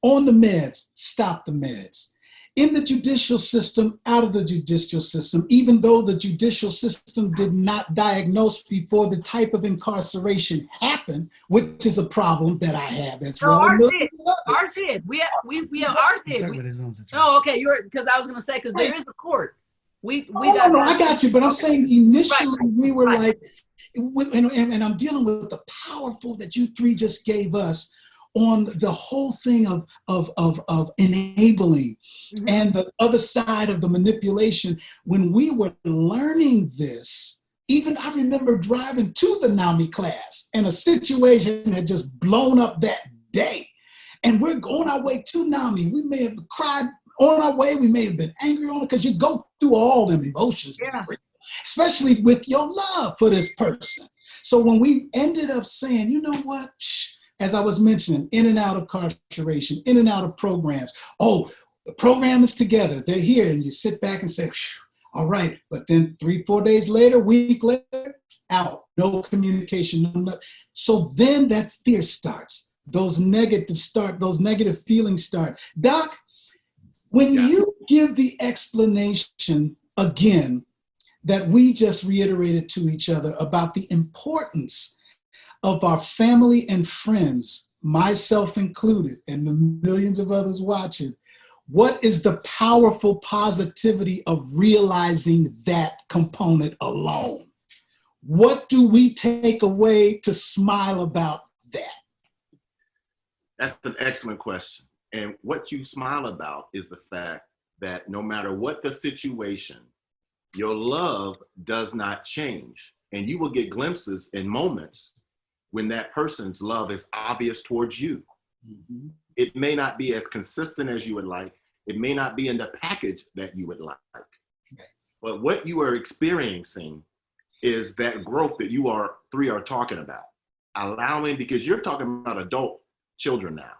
On the meds, stop the meds. In the judicial system, out of the judicial system, even though the judicial system did not diagnose before the type of incarceration happened, which is a problem that I have as well. Ours did. We have ours did. Oh, okay. Because I was going to say, because there is a court. No, I got you. But I'm saying initially we were like, and I'm dealing with the powerful that you three just gave us on the whole thing of enabling and the other side of the manipulation. When we were learning this, even I remember driving to the NAMI class and a situation had just blown up that day. And we're on our way to NAMI. We may have cried on our way. We may have been angry on it because you go through all them emotions, especially with your love for this person. So when we ended up saying, you know what, as I was mentioning, in and out of incarceration, in and out of programs. Oh, the program is together. They're here. And you sit back and say, all right. But then 3-4 days later, week later, out. No communication. No nothing. So then that fear starts. Those negative feelings start. Doc, when you give the explanation again that we just reiterated to each other about the importance of our family and friends, myself included, and the millions of others watching, what is the powerful positivity of realizing that component alone? What do we take away to smile about that? That's an excellent question. And what you smile about is the fact that no matter what the situation, your love does not change. And you will get glimpses and moments when that person's love is obvious towards you. Mm-hmm. It may not be as consistent as you would like. It may not be in the package that you would like. Okay. But what you are experiencing is that growth that you three are talking about. Allowing, because you're talking about adult children now.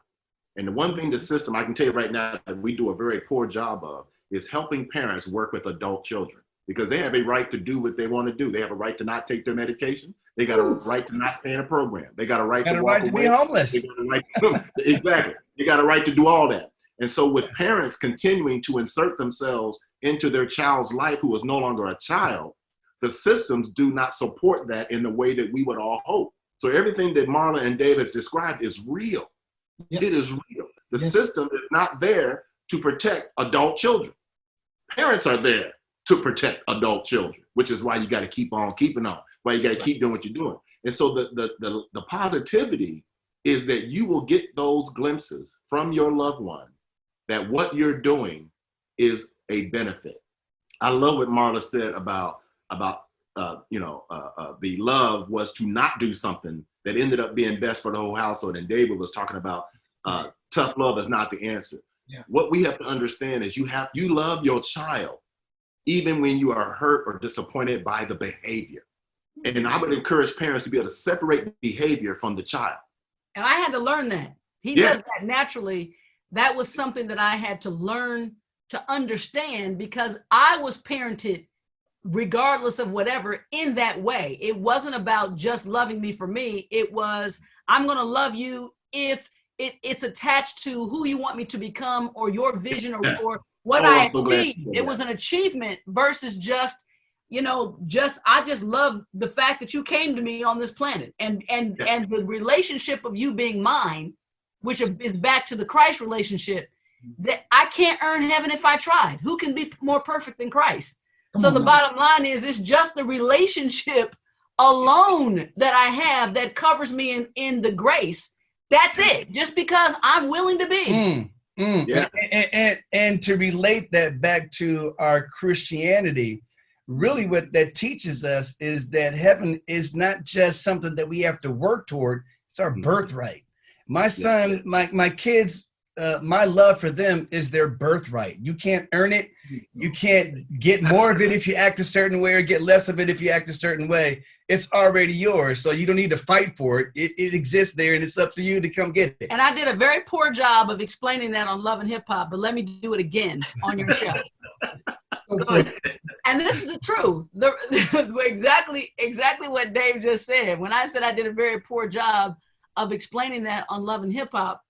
And the one thing the system, I can tell you right now, that we do a very poor job of is helping parents work with adult children, because they have a right to do what they want to do. They have a right to not take their medication. They got a right to not stay in a program. They got a right to walk away. To be homeless. Exactly. They got a right to do all that. And so with parents continuing to insert themselves into their child's life who is no longer a child, the systems do not support that in the way that we would all hope. So everything that Marla and Dave has described is real. Yes. It is real. The system is not there to protect adult children. Parents are there to protect adult children, which is why you got to keep on keeping on, why you got to keep doing what you're doing. And so the positivity is that you will get those glimpses from your loved one that what you're doing is a benefit. I love what Marla said about the love was to not do something that ended up being best for the whole household. And David was talking about tough love is not the answer. Yeah. What we have to understand is you love your child even when you are hurt or disappointed by the behavior. And I would encourage parents to be able to separate behavior from the child. And I had to learn that. He does that naturally. That was something that I had to learn to understand because I was parented regardless of whatever in that way. It wasn't about just loving me for me. It was, I'm going to love you if it's attached to who you want me to become or your vision or what I achieved. It was an achievement versus just, I just love the fact that you came to me on this planet and the relationship of you being mine, which is back to the Christ relationship, that I can't earn heaven if I tried. Who can be more perfect than Christ? So the bottom line is it's just the relationship alone that I have that covers me in the grace. That's it. Just because I'm willing to be. Yeah. And to relate that back to our Christianity, really what that teaches us is that heaven is not just something that we have to work toward. It's our birthright. My son, my kids my love for them is their birthright. You can't earn it. You can't get more of it if you act a certain way or get less of it if you act a certain way. It's already yours. So you don't need to fight for it. It exists there, and it's up to you to come get it. And I did a very poor job of explaining that on Love and Hip Hop, but let me do it again on your show. And this is the truth. Exactly what Dave just said. When I said I did a very poor job of explaining that on Love and Hip Hop,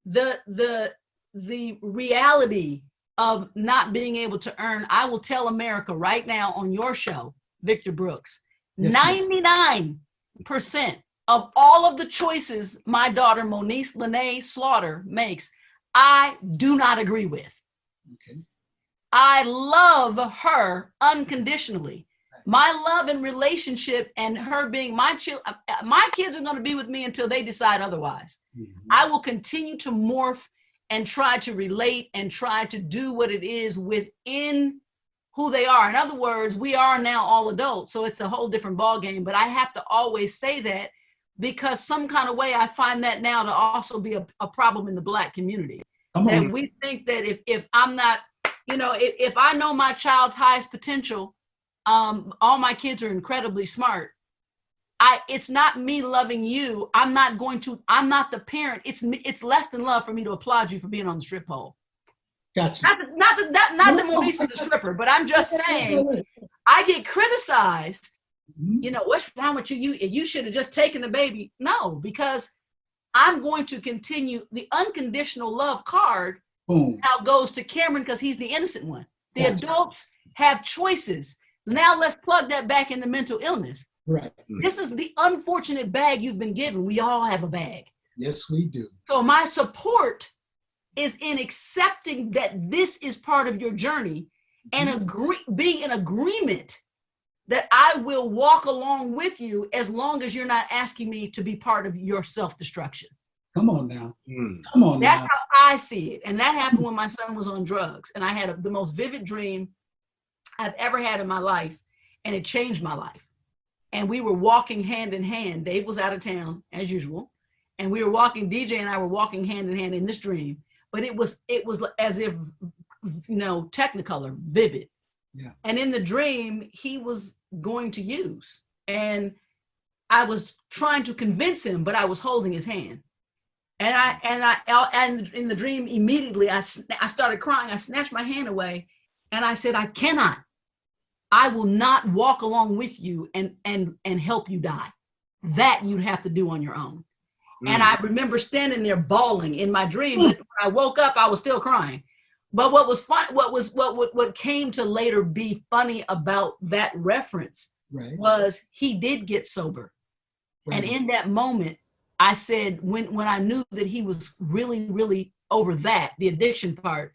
the reality of not being able to earn, I will tell America right now on your show, Victor Brooks, yes, 99% of all of the choices my daughter Moniece Lene Slaughter makes, I do not agree with. Okay. I love her unconditionally. My love and relationship and her being my kids are going to be with me until they decide otherwise. Mm-hmm. I will continue to morph and try to relate and try to do what it is within who they are. In other words, we are now all adults, so it's a whole different ballgame. But I have to always say that because some kind of way I find that now to also be a problem in the Black community. That we think that if I'm not, if I know my child's highest potential, all my kids are incredibly smart. It's not me loving you. I'm not the parent. It's less than love for me to applaud you for being on the strip pole. Gotcha. Not that Moniece is a stripper, but I'm just saying I get criticized. Mm-hmm. What's wrong with you? You should have just taken the baby. No, because I'm going to continue the unconditional love card. Boom. Now goes to Cameron because he's the innocent one. The adults have choices. Now let's plug that back into mental illness. Right. This is the unfortunate bag you've been given. We all have a bag. Yes, we do. So my support is in accepting that this is part of your journey and being in agreement that I will walk along with you as long as you're not asking me to be part of your self-destruction. Come on now. Come on That's now. how I see it. And that happened when my son was on drugs. And I had the most vivid dream I've ever had in my life. And it changed my life. And we were walking hand in hand. Dave was out of town as usual. And we were walking, DJ and I were walking hand in hand in this dream. But it was as if, Technicolor, vivid. Yeah. And in the dream, he was going to use. And I was trying to convince him, but I was holding his hand. And in the dream, immediately I started crying. I snatched my hand away and I said, I will not walk along with you and help you die. That you'd have to do on your own. And I remember standing there bawling in my dream. When I woke up, I was still crying. But what was fun, what came to later be funny about that reference was he did get sober. Right. And in that moment, I said, when I knew that he was really, really over that, the addiction part,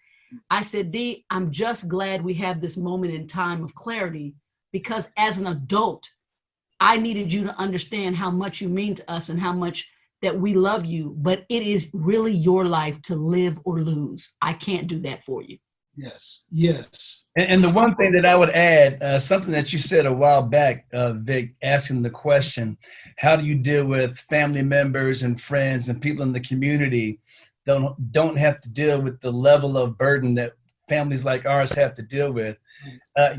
I said, D, I'm just glad we have this moment in time of clarity, because as an adult, I needed you to understand how much you mean to us and how much that we love you, but it is really your life to live or lose. I can't do that for you. Yes, yes. And the one thing that I would add, something that you said a while back, Vic, asking the question, how do you deal with family members and friends and people in the community don't have to deal with the level of burden that families like ours have to deal with?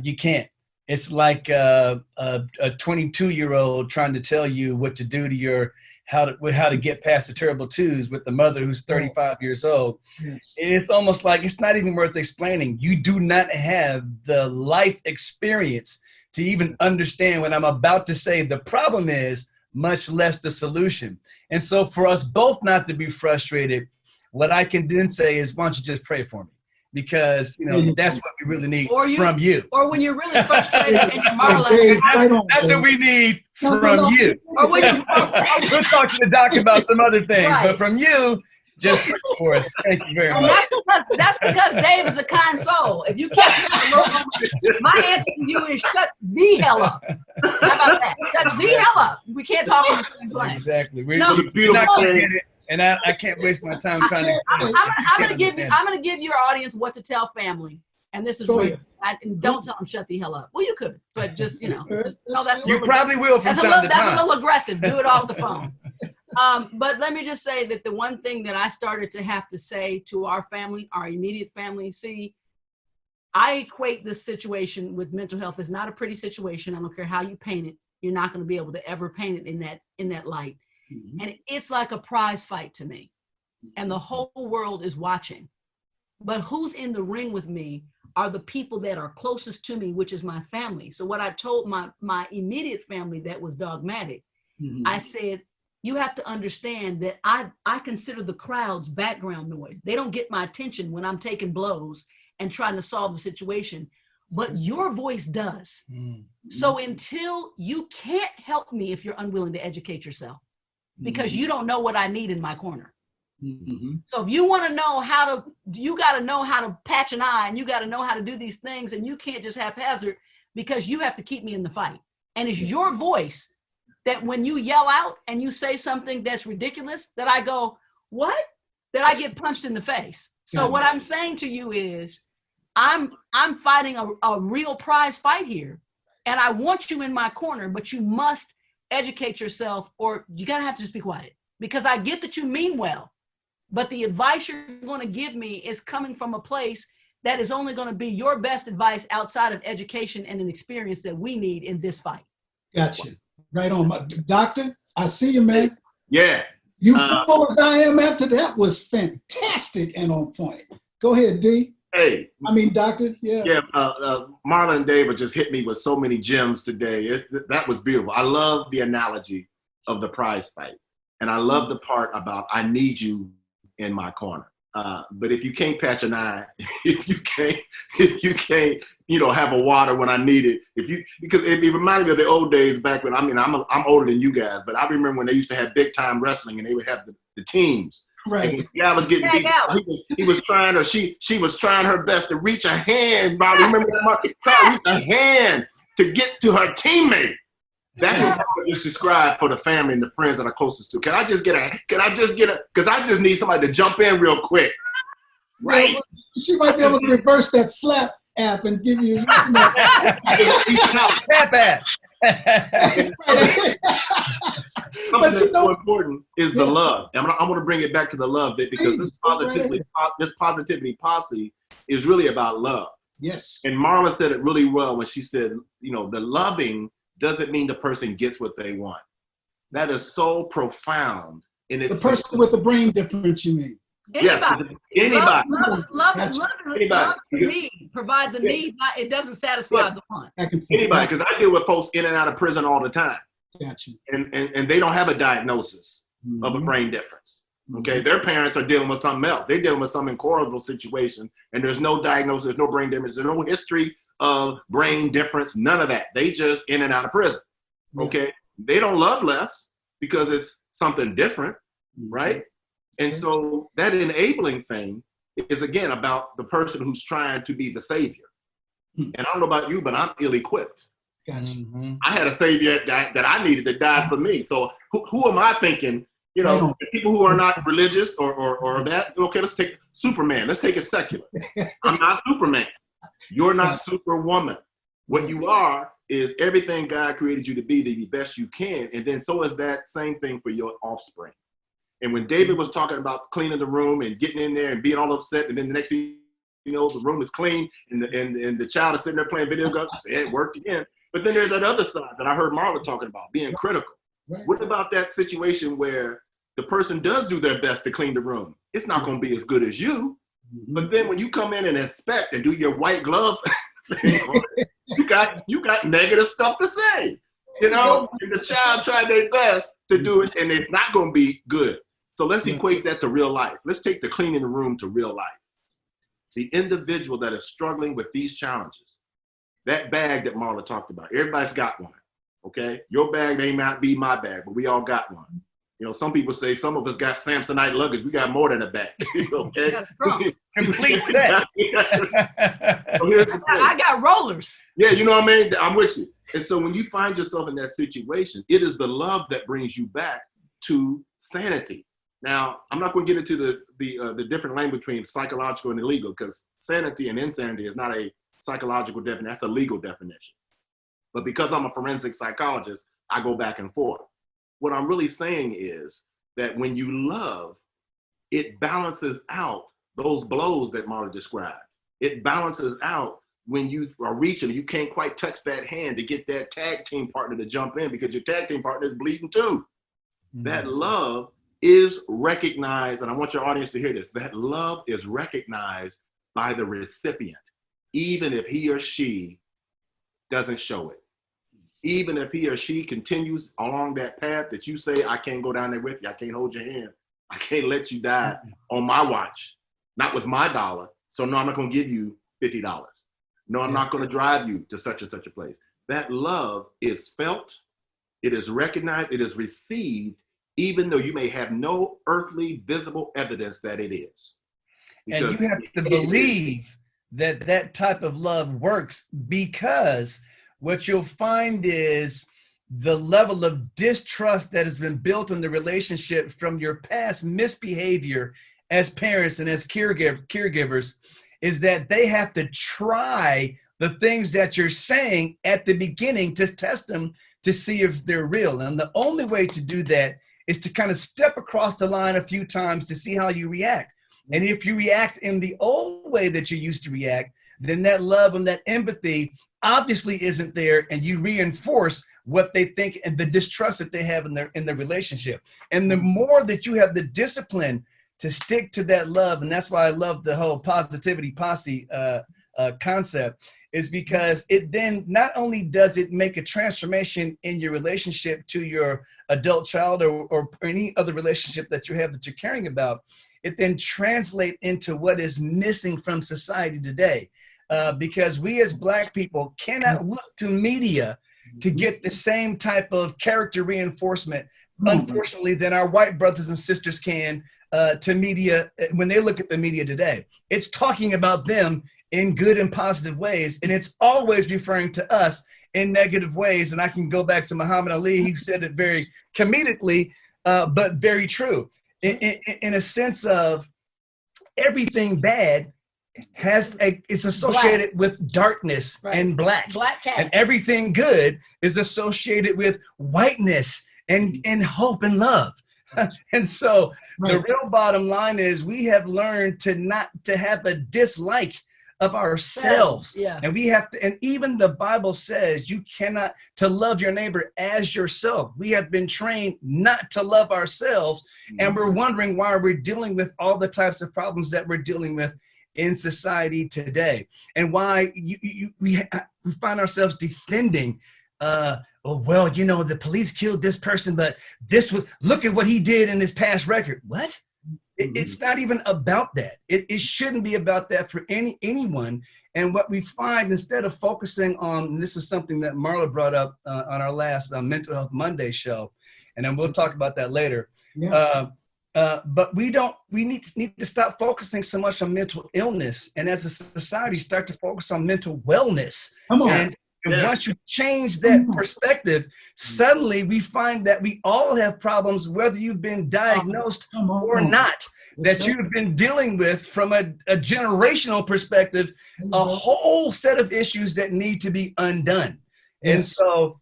You can't. It's like a 22-year-old trying to tell you what to do to how to get past the terrible twos with the mother who's 35 years old. Yes. It's almost like it's not even worth explaining. You do not have the life experience to even understand what I'm about to say. The problem is, much less the solution. And so for us both not to be frustrated, what I can then say is, why don't you just pray for me? Because, that's what we really need from you. Or when you're really frustrated and you're Marla. That's what we need from you. Or when we'll talk to the doc about some other things, but from you, just pray for us. Thank you very much. That's because Dave is a kind soul. If you can't my answer to you is shut the hell up. How about that? Shut the hell up. We can't talk on the same plane. Exactly. We're not going to get it. And I can't waste my time trying to explain. I'm going to give your audience what to tell family. And this is real. Don't tell them shut the hell up. Well, you could, but just, just tell that. You probably will from time to time. That's a little aggressive. Do it off the phone. But let me just say that the one thing that I started to have to say to our family, our immediate family, see, I equate this situation with mental health. It's not a pretty situation. I don't care how you paint it. You're not going to be able to ever paint it in that light. Mm-hmm. And it's like a prize fight to me. And the whole world is watching. But who's in the ring with me are the people that are closest to me, which is my family. So what I told my immediate family that was dogmatic, mm-hmm. I said, you have to understand that I consider the crowd's background noise. They don't get my attention when I'm taking blows and trying to solve the situation, but your voice does. Mm-hmm. So until you can't help me if you're unwilling to educate yourself, because mm-hmm. you don't know what I need in my corner. Mm-hmm. So if you want to know you got to know how to patch an eye, and you got to know how to do these things, and you can't just haphazard, because you have to keep me in the fight. And it's your voice that when you yell out and you say something that's ridiculous, that I go, what? That I get punched in the face. So what I'm saying to you is, I'm fighting a real prize fight here, and I want you in my corner, but you must educate yourself, or you gotta have to just be quiet, because I get that you mean well, but the advice you're going to give me is coming from a place that is only going to be your best advice outside of education and an experience that we need in this fight. Gotcha. Right on. Doctor, I see you, man. Yeah. You full as I am after that was fantastic and on point. Go ahead, D. Hey. I mean, Doctor, yeah. Yeah, Marla and Dave just hit me with so many gems today. That was beautiful. I love the analogy of the prize fight. And I love the part about I need you in my corner. But if you can't patch an eye, if you can't, have a water when I need it, because it reminded me of the old days back when, I'm older than you guys, but I remember when they used to have big time wreestling and they would have the teams. Right. And the guy was getting beat. He was trying, or she was trying her best to reach a hand. I remember that, trying to reach a hand to get to her teammate. That's what I just described for the family and the friends that are closest to. Can I just get a, because I just need somebody to jump in real quick. Right? Yeah, she might be able to reverse that slap app and give you. Slap app. Something that's so important is the love. I'm going to bring it back to the love bit, because this positivity posse is really about love. Yes. And Marla said it really well when she said, the loving doesn't mean the person gets what they want. That is so profound. In its the person with the brain difference, you mean? Anybody. Yes, anybody. Love need provides a need. It doesn't satisfy the want. Anybody, because I deal with folks in and out of prison all the time. Gotcha. And they don't have a diagnosis of a brain difference. Okay, their parents are dealing with something else. They're dealing with some incorrigible situation, and there's no diagnosis, there's no brain difference, there's no history of brain difference, none of that. They just in and out of prison. Okay, they don't love less because it's something different, right? And so that enabling thing is, again, about the person who's trying to be the savior. And I don't know about you, but I'm ill-equipped. Gotcha. I had a savior that I needed that died for me. So who am I thinking? People who are not religious or that. Okay, let's take Superman. Let's take it secular. I'm not Superman. You're not Superwoman. What you are is everything God created you to be the best you can. And then so is that same thing for your offspring. And when David was talking about cleaning the room and getting in there and being all upset, and then the next thing you know, the room is clean and the child is sitting there playing video games, I said, it worked again. But then there's that other side that I heard Marla talking about, being critical. Right. What about that situation where the person does do their best to clean the room? It's not going to be as good as you. But then when you come in and inspect and do your white glove, you got negative stuff to say. And the child tried their best to do it, and it's not going to be good. So let's equate that to real life. Let's take the cleaning the room to real life. The individual that is struggling with these challenges, that bag that Marla talked about, everybody's got one, okay? Your bag may not be my bag, but we all got one. Some people say some of us got Samsonite luggage. We got more than a bag, okay? Complete set. I got rollers. Yeah, you know what I mean? I'm with you. And so when you find yourself in that situation, it is the love that brings you back to sanity. Now, I'm not going to get into the different language between psychological and illegal, because sanity and insanity is not a psychological definition. That's a legal definition. But because I'm a forensic psychologist, I go back and forth. What I'm really saying is that when you love, it balances out those blows that Marla described. It balances out when you are reaching, you can't quite touch that hand to get that tag team partner to jump in because your tag team partner is bleeding too. That love is recognized, and I want your audience to hear this, that love is recognized by the recipient, even if he or she doesn't show it. Even if he or she continues along that path that you say, I can't go down there with you, I can't hold your hand, I can't let you die on my watch, not with my dollar, so no, I'm not gonna give you $50. No, I'm not gonna drive you to such and such a place. That love is felt, it is recognized, it is received, even though you may have no earthly visible evidence that it is. And you have to believe that that type of love works, because what you'll find is the level of distrust that has been built in the relationship from your past misbehavior as parents and as caregivers is that they have to try the things that you're saying at the beginning to test them to see if they're real. And the only way to do that is to kind of step across the line a few times to see how you react. And if you react in the old way that you used to react, then that love and that empathy obviously isn't there, and you reinforce what they think and the distrust that they have in their relationship. And the more that you have the discipline to stick to that love, and that's why I love the whole positivity posse concept, is because it then not only does it make a transformation in your relationship to your adult child or any other relationship that you have that you're caring about, it then translates into what is missing from society today. Because we as Black people cannot look to media to get the same type of character reinforcement, unfortunately, than our white brothers and sisters can to media when they look at the media today. It's talking about them in good and positive ways, and it's always referring to us in negative ways. And I can go back to Muhammad Ali, he said it very comedically, but very true. In a sense of everything bad is associated with darkness and black cat. And everything good is associated with whiteness and hope and love. And so the real bottom line is we have learned to not to have a dislike of ourselves. And we have to, and even the Bible says you cannot to love your neighbor as yourself. We have been trained not to love ourselves, and we're wondering why we're dealing with all the types of problems that we're dealing with in society today, and why we find ourselves defending, oh, well, you know, the police killed this person, but look at what he did in his past record. What? It's not even about that. It shouldn't be about that for anyone. And what we find, instead of focusing on, and this is something that Marla brought up on our last Mental Health Monday show, and then we'll talk about that later. But we need to stop focusing so much on mental illness, and as a society start to focus on mental wellness. And once you change that perspective, suddenly we find that we all have problems, whether you've been diagnosed or not, that you've been dealing with from a generational perspective, a whole set of issues that need to be undone. And so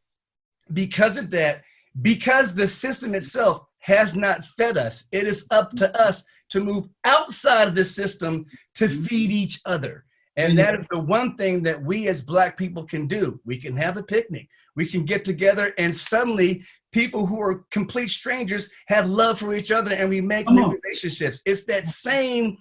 because of that, because the system itself has not fed us, it is up to us to move outside of the system to feed each other. And that is the one thing that we as Black people can do. We can have a picnic. We can get together, and suddenly people who are complete strangers have love for each other, and we make new relationships. It's that same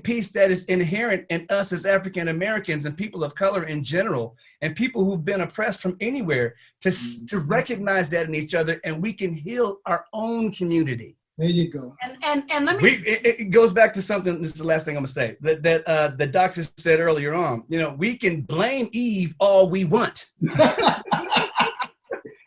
piece that is inherent in us as African Americans and people of color in general, and people who've been oppressed from anywhere, to recognize that in each other, and we can heal our own community. There you go. And let me. It goes back to something. This is the last thing I'm gonna say. That the doctor said earlier on. You know, we can blame Eve all we want.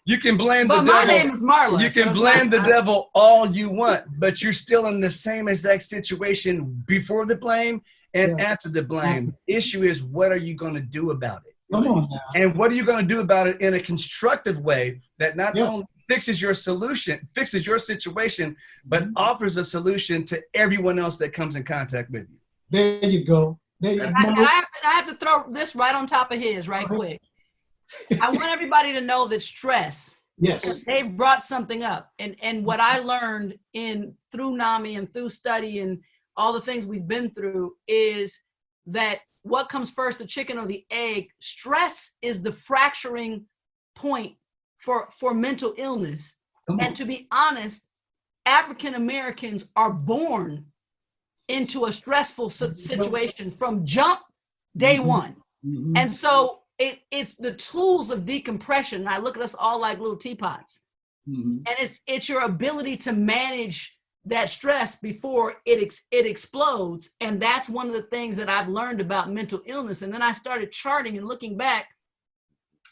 You can blame the devil. My name is Marla. You can blame the devil all you want, but you're still in the same exact situation before the blame and after the blame. The issue is, what are you going to do about it? Come on now. And what are you going to do about it in a constructive way that not only fixes your situation, but offers a solution to everyone else that comes in contact with you. There you go. I have to throw this right on top of his right quick. I want everybody to know that stress Yes. Dave brought something up, and what I learned through NAMI and through study and all the things we've been through is that what comes first, the chicken or the egg? Stress is the fracturing point for mental illness. And to be honest, African Americans are born into a stressful situation from jump day one. And so it's the tools of decompression. And I look at us all like little teapots. And it's your ability to manage that stress before it explodes. And that's one of the things that I've learned about mental illness. And then I started charting and looking back.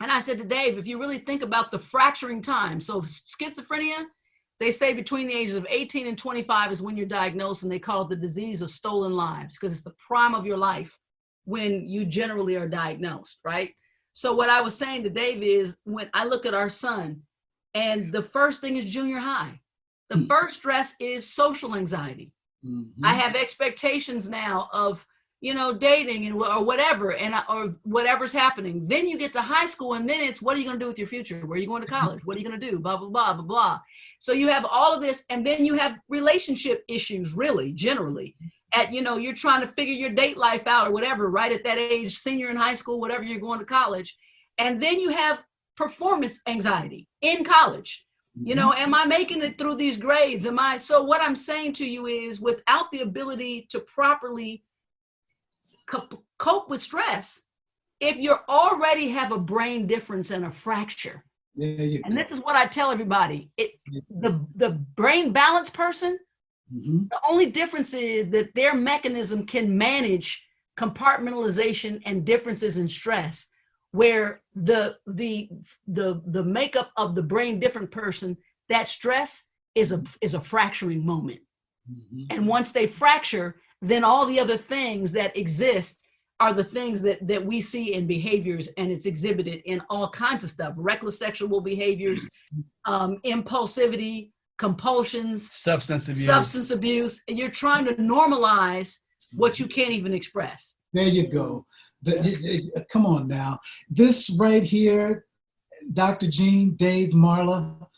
And I said to Dave, if you really think about the fracturing time, so schizophrenia, they say between the ages of 18 and 25 is when you're diagnosed, and they call it the disease of stolen lives because it's the prime of your life when you generally are diagnosed, right? So what I was saying to Dave is when I look at our son, and the first thing is junior high. The first stress is social anxiety. I have expectations now of, dating and or whatever, or whatever's happening. Then you get to high school, and then it's, what are you going to do with your future? Where are you going to college? What are you going to do? Blah, blah, blah, blah, blah. So you have all of this, and then you have relationship issues, really, generally. You're trying to figure your date life out or whatever, right at that age, senior in high school, whatever, you're going to college. And then you have performance anxiety in college. Am I making it through these grades? So what I'm saying to you is, without the ability to properly cope with stress, if you already have a brain difference and a fracture, and this is what I tell everybody, the brain balance person, the only difference is that their mechanism can manage compartmentalization and differences in stress, where the makeup of the brain different person, that stress is a fracturing moment. And once they fracture, then all the other things that exist are the things that we see in behaviors, and it's exhibited in all kinds of stuff: reckless sexual behaviors, impulsivity, compulsions, substance abuse. And you're trying to normalize what you can't even express. There you go. Come on now. This right here, Dr. Jean, Dave, Marla,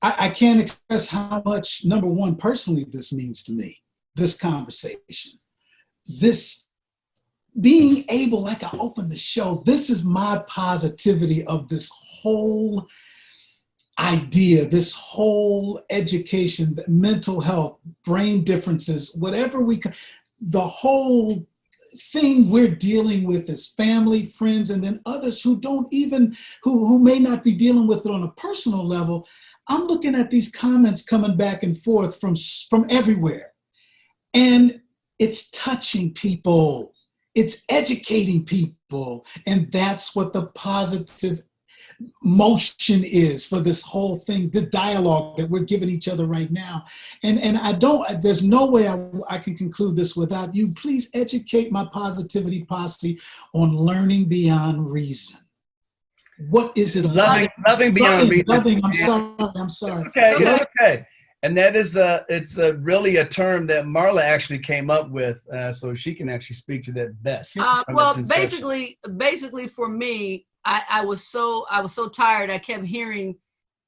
I can't express how much, number one, personally, this means to me, this conversation. This being able, like I opened the show, this is my positivity of this whole idea, this whole education, mental health, brain differences, whatever the whole thing we're dealing with as family, friends, and then others who don't even, who may not be dealing with it on a personal level. I'm looking at these comments coming back and forth from everywhere. And it's touching people. It's educating people. And that's what the positive motion is for this whole thing, the dialogue that we're giving each other right now. And there's no way I can conclude this without you. Please educate my positivity posse on learning beyond reason. What is it? Loving beyond reason. Loving, I'm sorry. It's okay. And that is it's really a term that Marla actually came up with, so she can actually speak to that best. Well, basically for me, I was so tired. I kept hearing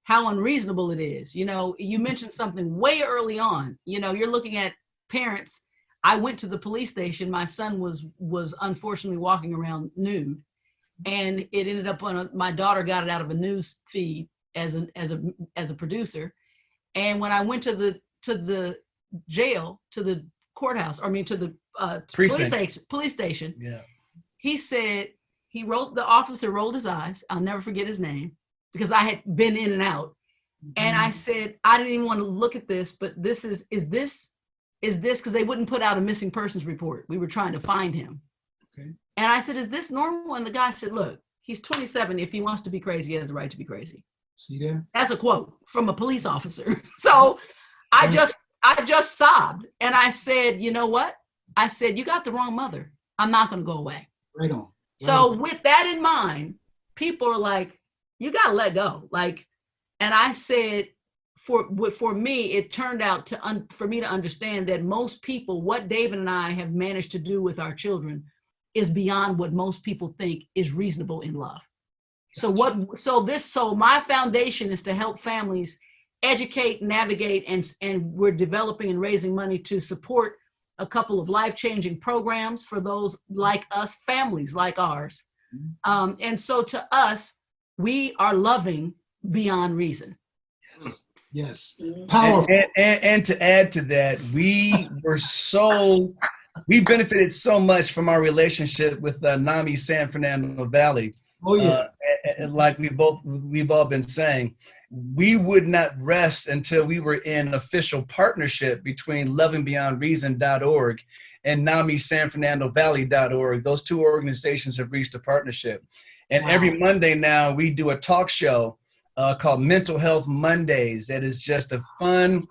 how unreasonable it is. You mentioned something way early on. You're looking at parents. I went to the police station. My son was unfortunately walking around nude, and it ended up my daughter got it out of a news feed as a producer. And when I went to the jail, to the courthouse, to the police station, yeah, he said, the officer rolled his eyes. I'll never forget his name because I had been in and out. And I said, I didn't even want to look at this, but this is this, because they wouldn't put out a missing persons report. We were trying to find him. Okay. And I said, is this normal? And the guy said, look, he's 27. If he wants to be crazy, he has the right to be crazy. See there? That's a quote from a police officer. So I just sobbed. And I said, you know what? I said, you got the wrong mother. I'm not going to go away. Right on. So with that in mind, people are like, you got to let go. And I said, for me, it turned out for me to understand that most people, what David and I have managed to do with our children is beyond what most people think is reasonable in love. So my foundation is to help families educate, navigate, and we're developing and raising money to support a couple of life-changing programs for those like us, families like ours. And so to us, we are loving beyond reason. Yes. Powerful. And to add to that, we benefited so much from our relationship with NAMI San Fernando Valley. Oh yeah. Like we've all been saying, we would not rest until we were in official partnership between lovingBeyondReason.org and NAMI San Fernando Valley.org. Those two organizations have reached a partnership. And every Monday now we do a talk show called Mental Health Mondays. That is just a fun,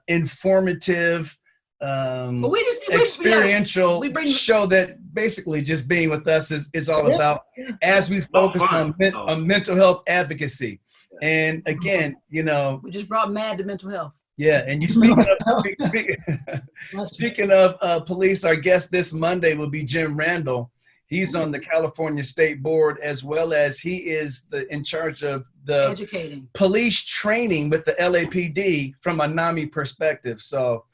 informative, experiential show that basically just being with us is all about as we focus on mental health advocacy. And again, we just brought MAD to mental health. Yeah, and you speaking of police, our guest this Monday will be Jim Randall. He's on the California State Board, as well as he is in charge of the educating police training with the LAPD from a NAMI perspective. So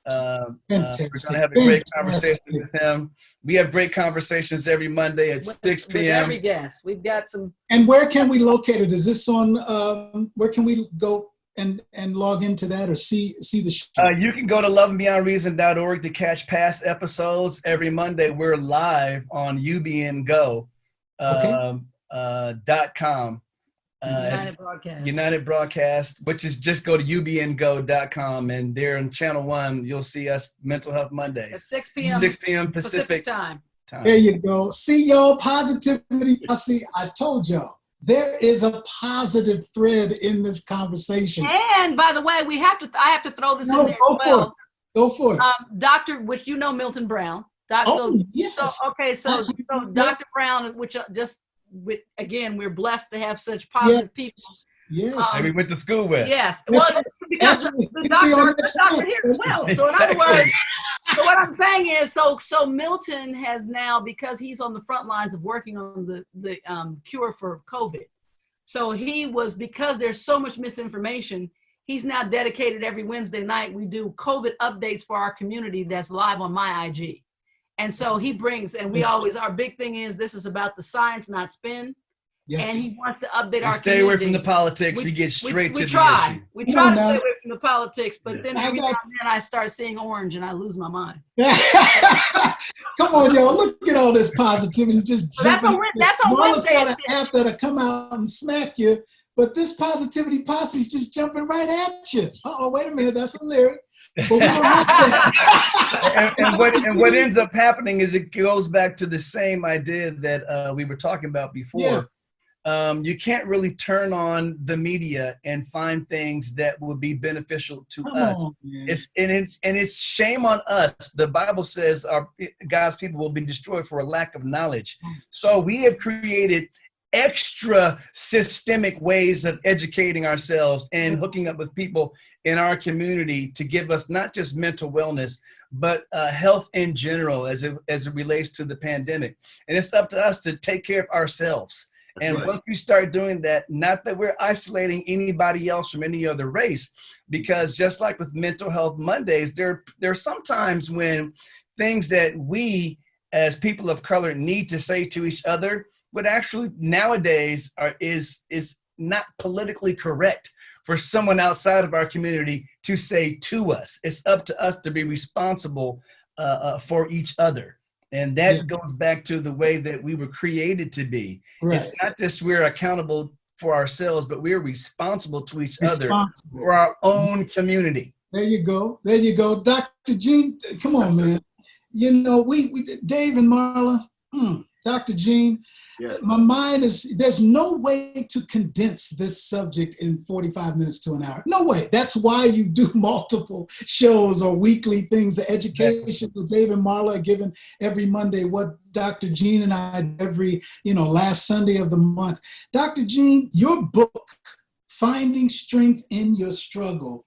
we're going to have a great conversation with him. We have great conversations every Monday at 6 p.m. With every guest. We've got some. And where can we locate it? Is this on, where can we go and log into that or see the show? You can go to lovingBeyondReason.org to catch past episodes. Every Monday, we're live on ubngo.com. United Broadcast, which is just go to ubngo.com, and there in Channel 1, you'll see us Mental Health Mondays. At 6 p.m. 6 p.m. Pacific time. There you go. See, y'all, positivity. I told y'all, there is a positive thread in this conversation. And by the way, I have to throw this in there as well. Go for it. Doctor, which Milton Brown. Yes. So Dr. Brown, which again, we're blessed to have such positive people. Yes. And we went to school with. Yes. Well, because the doctor here as well. So in other words, so what I'm saying is, so Milton has now, because he's on the front lines of working on the cure for COVID. So because there's so much misinformation, he's now dedicated every Wednesday night. We do COVID updates for our community that's live on my IG. And so he brings, and we always, our big thing is this is about the science, not spin. Yes. And he wants to update our community. Stay away from the politics. We get straight to the issue. We try to stay away from the politics, but then every now and then I start seeing orange and I lose my mind. Come on, y'all. Look at all this positivity. Just jumping. That's on Wednesday. Got an app that'll come out and smack you, but this positivity posse is just jumping right at you. Oh, wait a minute. That's a lyric. But we don't like that. and what ends up happening is it goes back to the same idea that we were talking about before. Yeah. You can't really turn on the media and find things that will be beneficial to us. It's shame on us. The Bible says God's people will be destroyed for a lack of knowledge. So we have created extra systemic ways of educating ourselves and hooking up with people in our community to give us not just mental wellness, but health in general as it relates to the pandemic. And it's up to us to take care of ourselves. And once we start doing that, not that we're isolating anybody else from any other race, because just like with Mental Health Mondays, there are some times when things that we as people of color need to say to each other would actually nowadays is not politically correct for someone outside of our community to say to us. It's up to us to be responsible for each other. And that goes back to the way that we were created to be. Right. It's not just we're accountable for ourselves, but we're responsible to each other for our own community. There you go. There you go. Dr. Gene, come on, man. You know, we Dave and Marla, Dr. Gene, my mind is, there's no way to condense this subject in 45 minutes to an hour. No way. That's why you do multiple shows or weekly things. The education with Dave and Marla are given every Monday, what Dr. Gene and I every, last Sunday of the month. Dr. Gene, your book, Finding Strength in Your Struggle,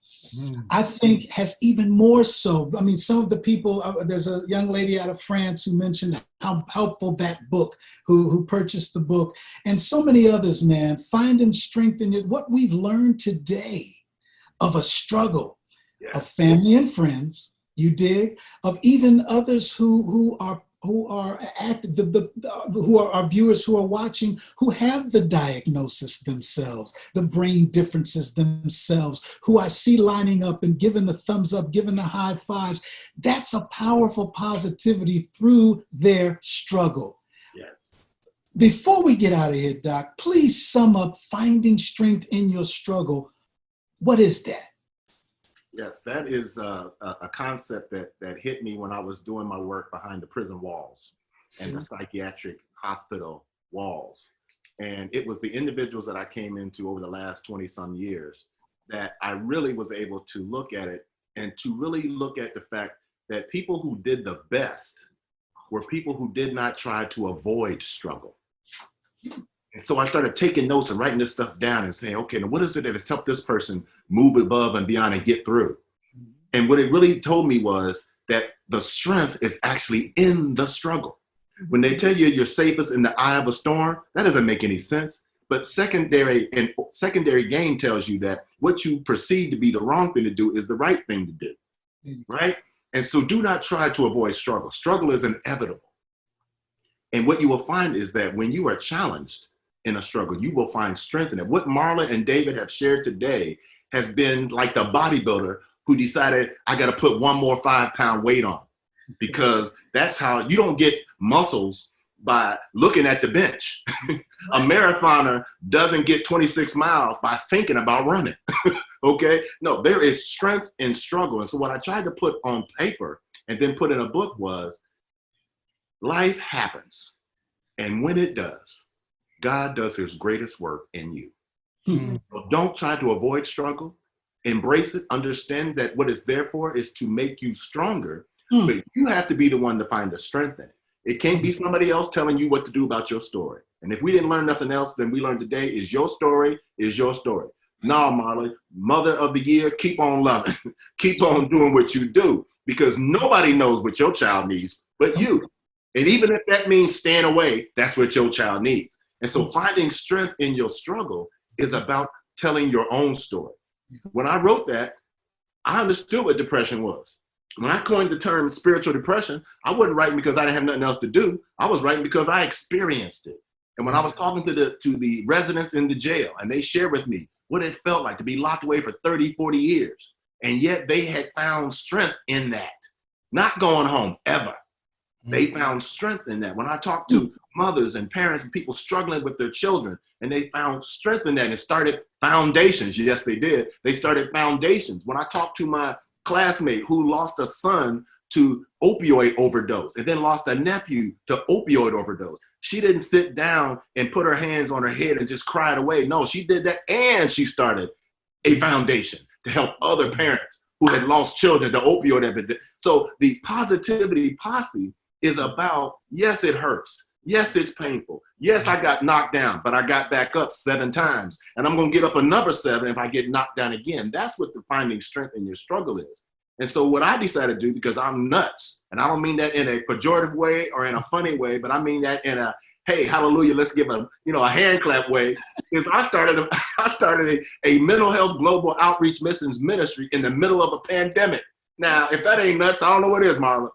I think has even more so. I mean, some of the people, there's a young lady out of France who mentioned how helpful that book, who purchased the book, and so many others, man, finding strength in it. What we've learned today of a struggle of family and friends, you dig, of even others who are active, who are our viewers who are watching, who have the diagnosis themselves, the brain differences themselves, who I see lining up and giving the thumbs up, giving the high fives. That's a powerful positivity through their struggle. Yes. Before we get out of here, Doc, please sum up finding strength in your struggle. What is that? Yes, that is a concept that hit me when I was doing my work behind the prison walls and the psychiatric hospital walls. And it was the individuals that I came into over the last 20 some years that I really was able to look at it and to really look at the fact that people who did the best were people who did not try to avoid struggle. And so I started taking notes and writing this stuff down and saying, okay, now what is it that has helped this person move above and beyond and get through? And what it really told me was that the strength is actually in the struggle. When they tell you you're safest in the eye of a storm, that doesn't make any sense. But secondary gain tells you that what you perceive to be the wrong thing to do is the right thing to do, right? And so do not try to avoid struggle. Struggle is inevitable. And what you will find is that when you are challenged in a struggle, you will find strength in it. What Marla and David have shared today has been like the bodybuilder who decided, I got to put one more 5-pound weight on, because that's how you don't get muscles by looking at the bench. A marathoner doesn't get 26 miles by thinking about running. Okay? No, there is strength in struggle. And so what I tried to put on paper and then put in a book was, life happens. And when it does, God does his greatest work in you. So don't try to avoid struggle. Embrace it. Understand that what it's there for is to make you stronger. But you have to be the one to find the strength in it. It can't be somebody else telling you what to do about your story. And if we didn't learn nothing else than we learned today, is your story is your story. No, Marla, Mother of the Year, keep on loving. Keep on doing what you do, because nobody knows what your child needs but you. And even if that means staying away, that's what your child needs. And so finding strength in your struggle is about telling your own story. When I wrote that, I understood what depression was. When I coined the term spiritual depression, I wasn't writing because I didn't have nothing else to do. I was writing because I experienced it. And when I was talking to the residents in the jail, and they shared with me what it felt like to be locked away for 30, 40 years, and yet they had found strength in that, not going home ever. They found strength in that. When I talked to mothers and parents and people struggling with their children, and they found strength in that and started foundations. Yes, they did. They started foundations. When I talked to my classmate who lost a son to opioid overdose and then lost a nephew to opioid overdose, she didn't sit down and put her hands on her head and just cry it away. No, she did that, and she started a foundation to help other parents who had lost children to opioid epidemic. So the positivity posse is about, yes, it hurts. Yes, it's painful. Yes, I got knocked down, but I got back up 7 times. And I'm going to get up another 7 if I get knocked down again. That's what the finding strength in your struggle is. And so what I decided to do, because I'm nuts, and I don't mean that in a pejorative way or in a funny way, but I mean that in a, hey, hallelujah, let's give a hand clap way, is I started a mental health global outreach missions ministry in the middle of a pandemic. Now, if that ain't nuts, I don't know what is, Marla.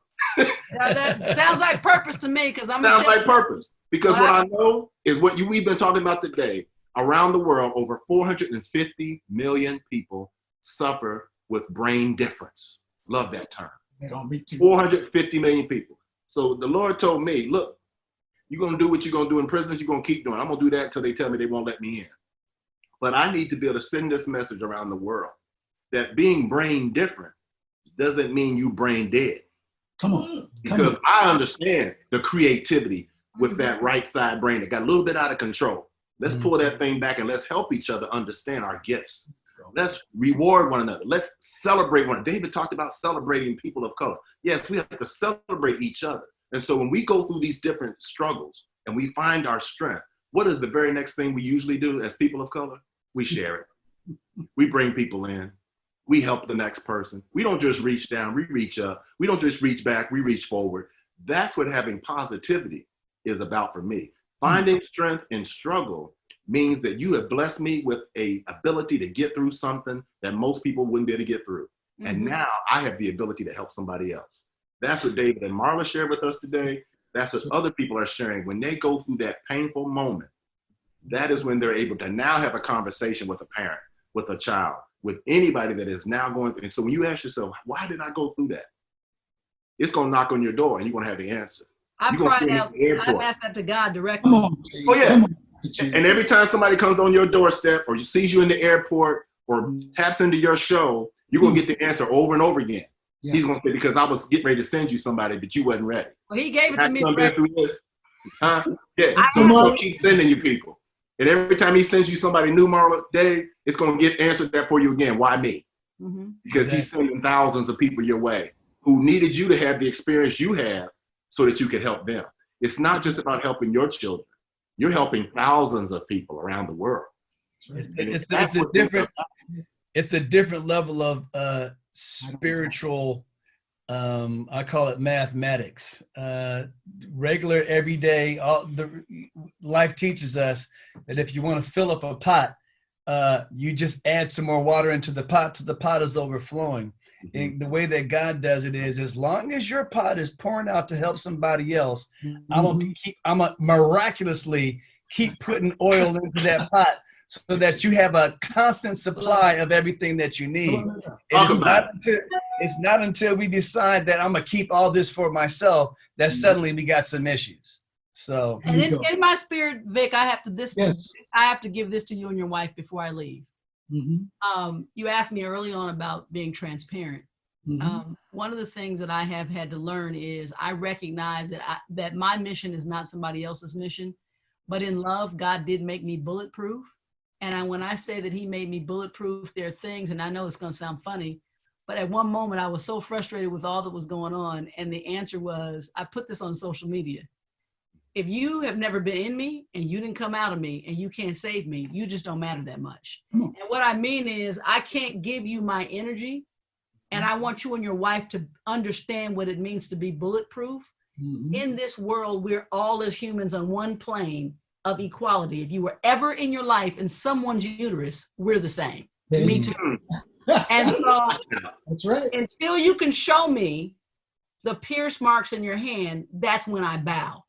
That sounds like purpose to me, because sounds like purpose. Because what I know is what we've been talking about today. Around the world, over 450 million people suffer with brain difference. Love that term. 450 million people. So the Lord told me, look, you're going to do what you're going to do in prisons. You're going to keep doing. I'm going to do that until they tell me they won't let me in. But I need to be able to send this message around the world that being brain different doesn't mean you brain dead. Come on. Because I understand the creativity with that right side brain that got a little bit out of control. Let's pull that thing back and let's help each other understand our gifts. Let's reward one another. Let's celebrate one another. David talked about celebrating people of color. Yes, we have to celebrate each other. And so when we go through these different struggles and we find our strength, what is the very next thing we usually do as people of color? We share it. We bring people in. we help the next person. We don't just reach down, we reach up. We don't just reach back, we reach forward. That's what having positivity is about for me. Finding strength in struggle means that you have blessed me with a ability to get through something that most people wouldn't be able to get through. And now I have the ability to help somebody else. That's what David and Marla shared with us today. That's what other people are sharing. When they go through that painful moment, that is when they're able to now have a conversation with a parent, with a child, with anybody that is now going through. And so when you ask yourself, why did I go through that? It's going to knock on your door and you're going to have the answer. I cried out. I've asked that to God directly. Come on, oh, yeah. And every time somebody comes on your doorstep or you sees you in the airport or taps into your show, you're going to get the answer over and over again. Yeah. He's going to say, because I was getting ready to send you somebody, but you wasn't ready. Well, he gave it to me. Huh? Yeah, so he's going to keep sending you people. And every time he sends you somebody new, Marla, Dave, it's going to get answered that for you again. Why me? Because he's sending thousands of people your way who needed you to have the experience you have so that you could help them. It's not just about helping your children. You're helping thousands of people around the world. It's a different level of spiritual, I call it mathematics. Regular, everyday, life teaches us that if you want to fill up a pot, you just add some more water into the pot till the pot is overflowing. And the way that God does it is, as long as your pot is pouring out to help somebody else, I'm gonna miraculously keep putting oil into that pot so that you have a constant supply of everything that you need. It's not until we decide that I'm gonna keep all this for myself that suddenly we got some issues. So, and in my spirit, Vic, I have to give this to you and your wife before I leave. You asked me early on about being transparent. One of the things that I have had to learn is I recognize that my mission is not somebody else's mission, but in love, God did make me bulletproof. And when I say that he made me bulletproof, there are things, and I know it's going to sound funny, but at one moment I was so frustrated with all that was going on. And the answer was, I put this on social media. If you have never been in me and you didn't come out of me and you can't save me, you just don't matter that much. And what I mean is I can't give you my energy, and I want you and your wife to understand what it means to be bulletproof. In this world, we're all as humans on one plane of equality. If you were ever in your life in someone's uterus, we're the same. Me too. And so that's right. Until you can show me the pierce marks in your hand, that's when I bow.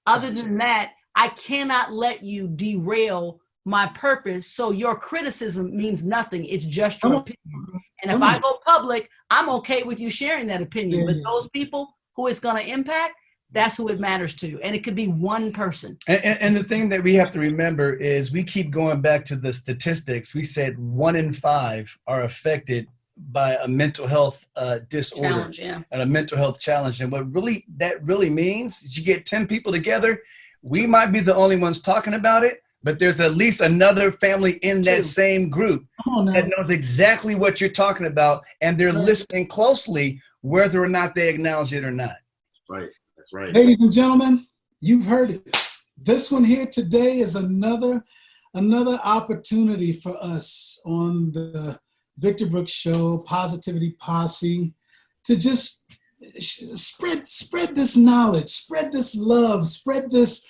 Other than that, I cannot let you derail my purpose. So your criticism means nothing. It's just your opinion. And if I go public, I'm okay with you sharing that opinion. But those people who it's going to impact, that's who it matters to. And it could be one person. And the thing that we have to remember is we keep going back to the statistics. We said 1 in 5 are affected by a mental health disorder challenge, and a mental health challenge. And what that really means is you get 10 people together, we might be the only ones talking about it, but there's at least another family in that same group that knows exactly what you're talking about, and they're listening closely whether or not they acknowledge it or not. Right, that's right. Ladies and gentlemen, you've heard it. This one here today is another opportunity for us on the Victor Brooks Show, Positivity Posse, to just spread this knowledge, spread this love, spread this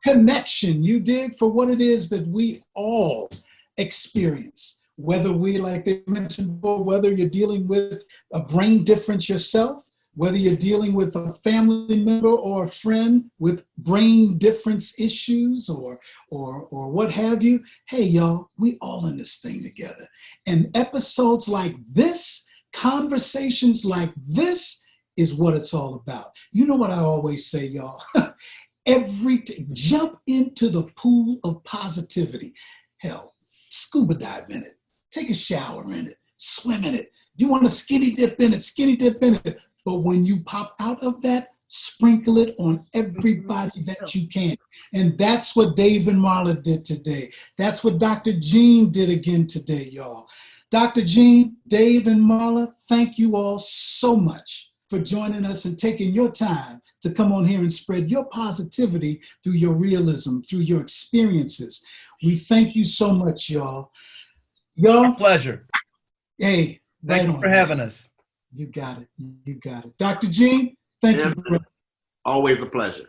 connection, you dig, for what it is that we all experience. Whether we, like they mentioned before, whether you're dealing with a brain difference yourself, whether you're dealing with a family member or a friend with brain difference issues or what have you. Hey, y'all, we all in this thing together. And episodes like this, conversations like this is what it's all about. You know what I always say, y'all? Jump into the pool of positivity. Hell, scuba dive in it. Take a shower in it. Swim in it. You want to skinny dip in it. But when you pop out of that, sprinkle it on everybody that you can. And that's what Dave and Marla did today. That's what Dr. Jean did again today, y'all. Dr. Jean, Dave, and Marla, thank you all so much for joining us and taking your time to come on here and spread your positivity through your realism, through your experiences. We thank you so much, y'all. Our pleasure. Hey, Thank you for having us. You got it. You got it. Dr. Gene, thank you, bro. Always a pleasure.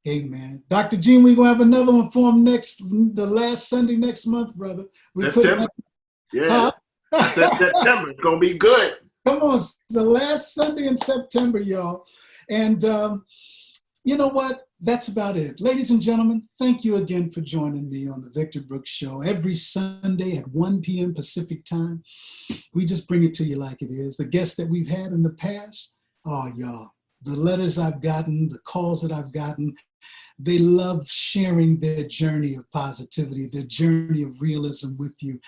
Amen. Dr. Gene, we're going to have another one for him the last Sunday next month, brother. September. Yeah. I said September. It's going to be good. Come on. It's the last Sunday in September, y'all. And you know what? That's about it. Ladies and gentlemen, thank you again for joining me on the Victor Brooks Show every Sunday at 1 p.m. Pacific time. We just bring it to you like it is. The guests that we've had in the past, oh, y'all, the letters I've gotten, the calls that I've gotten, they love sharing their journey of positivity, their journey of realism with you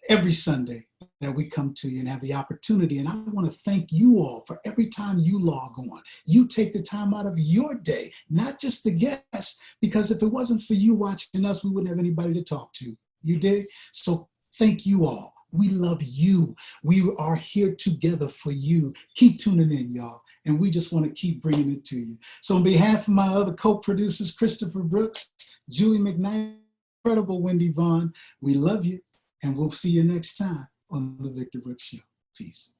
every Sunday that we come to you and have the opportunity. And I want to thank you all for every time you log on. You take the time out of your day, not just the guests, because if it wasn't for you watching us, we wouldn't have anybody to talk to. You did? So thank you all. We love you. We are here together for you. Keep tuning in, y'all. And we just want to keep bringing it to you. So on behalf of my other co-producers, Christopher Brooks, Julie McKnight, incredible Wendy Vaughn, we love you. And we'll see you next time on the Victor Brooks Show. Peace.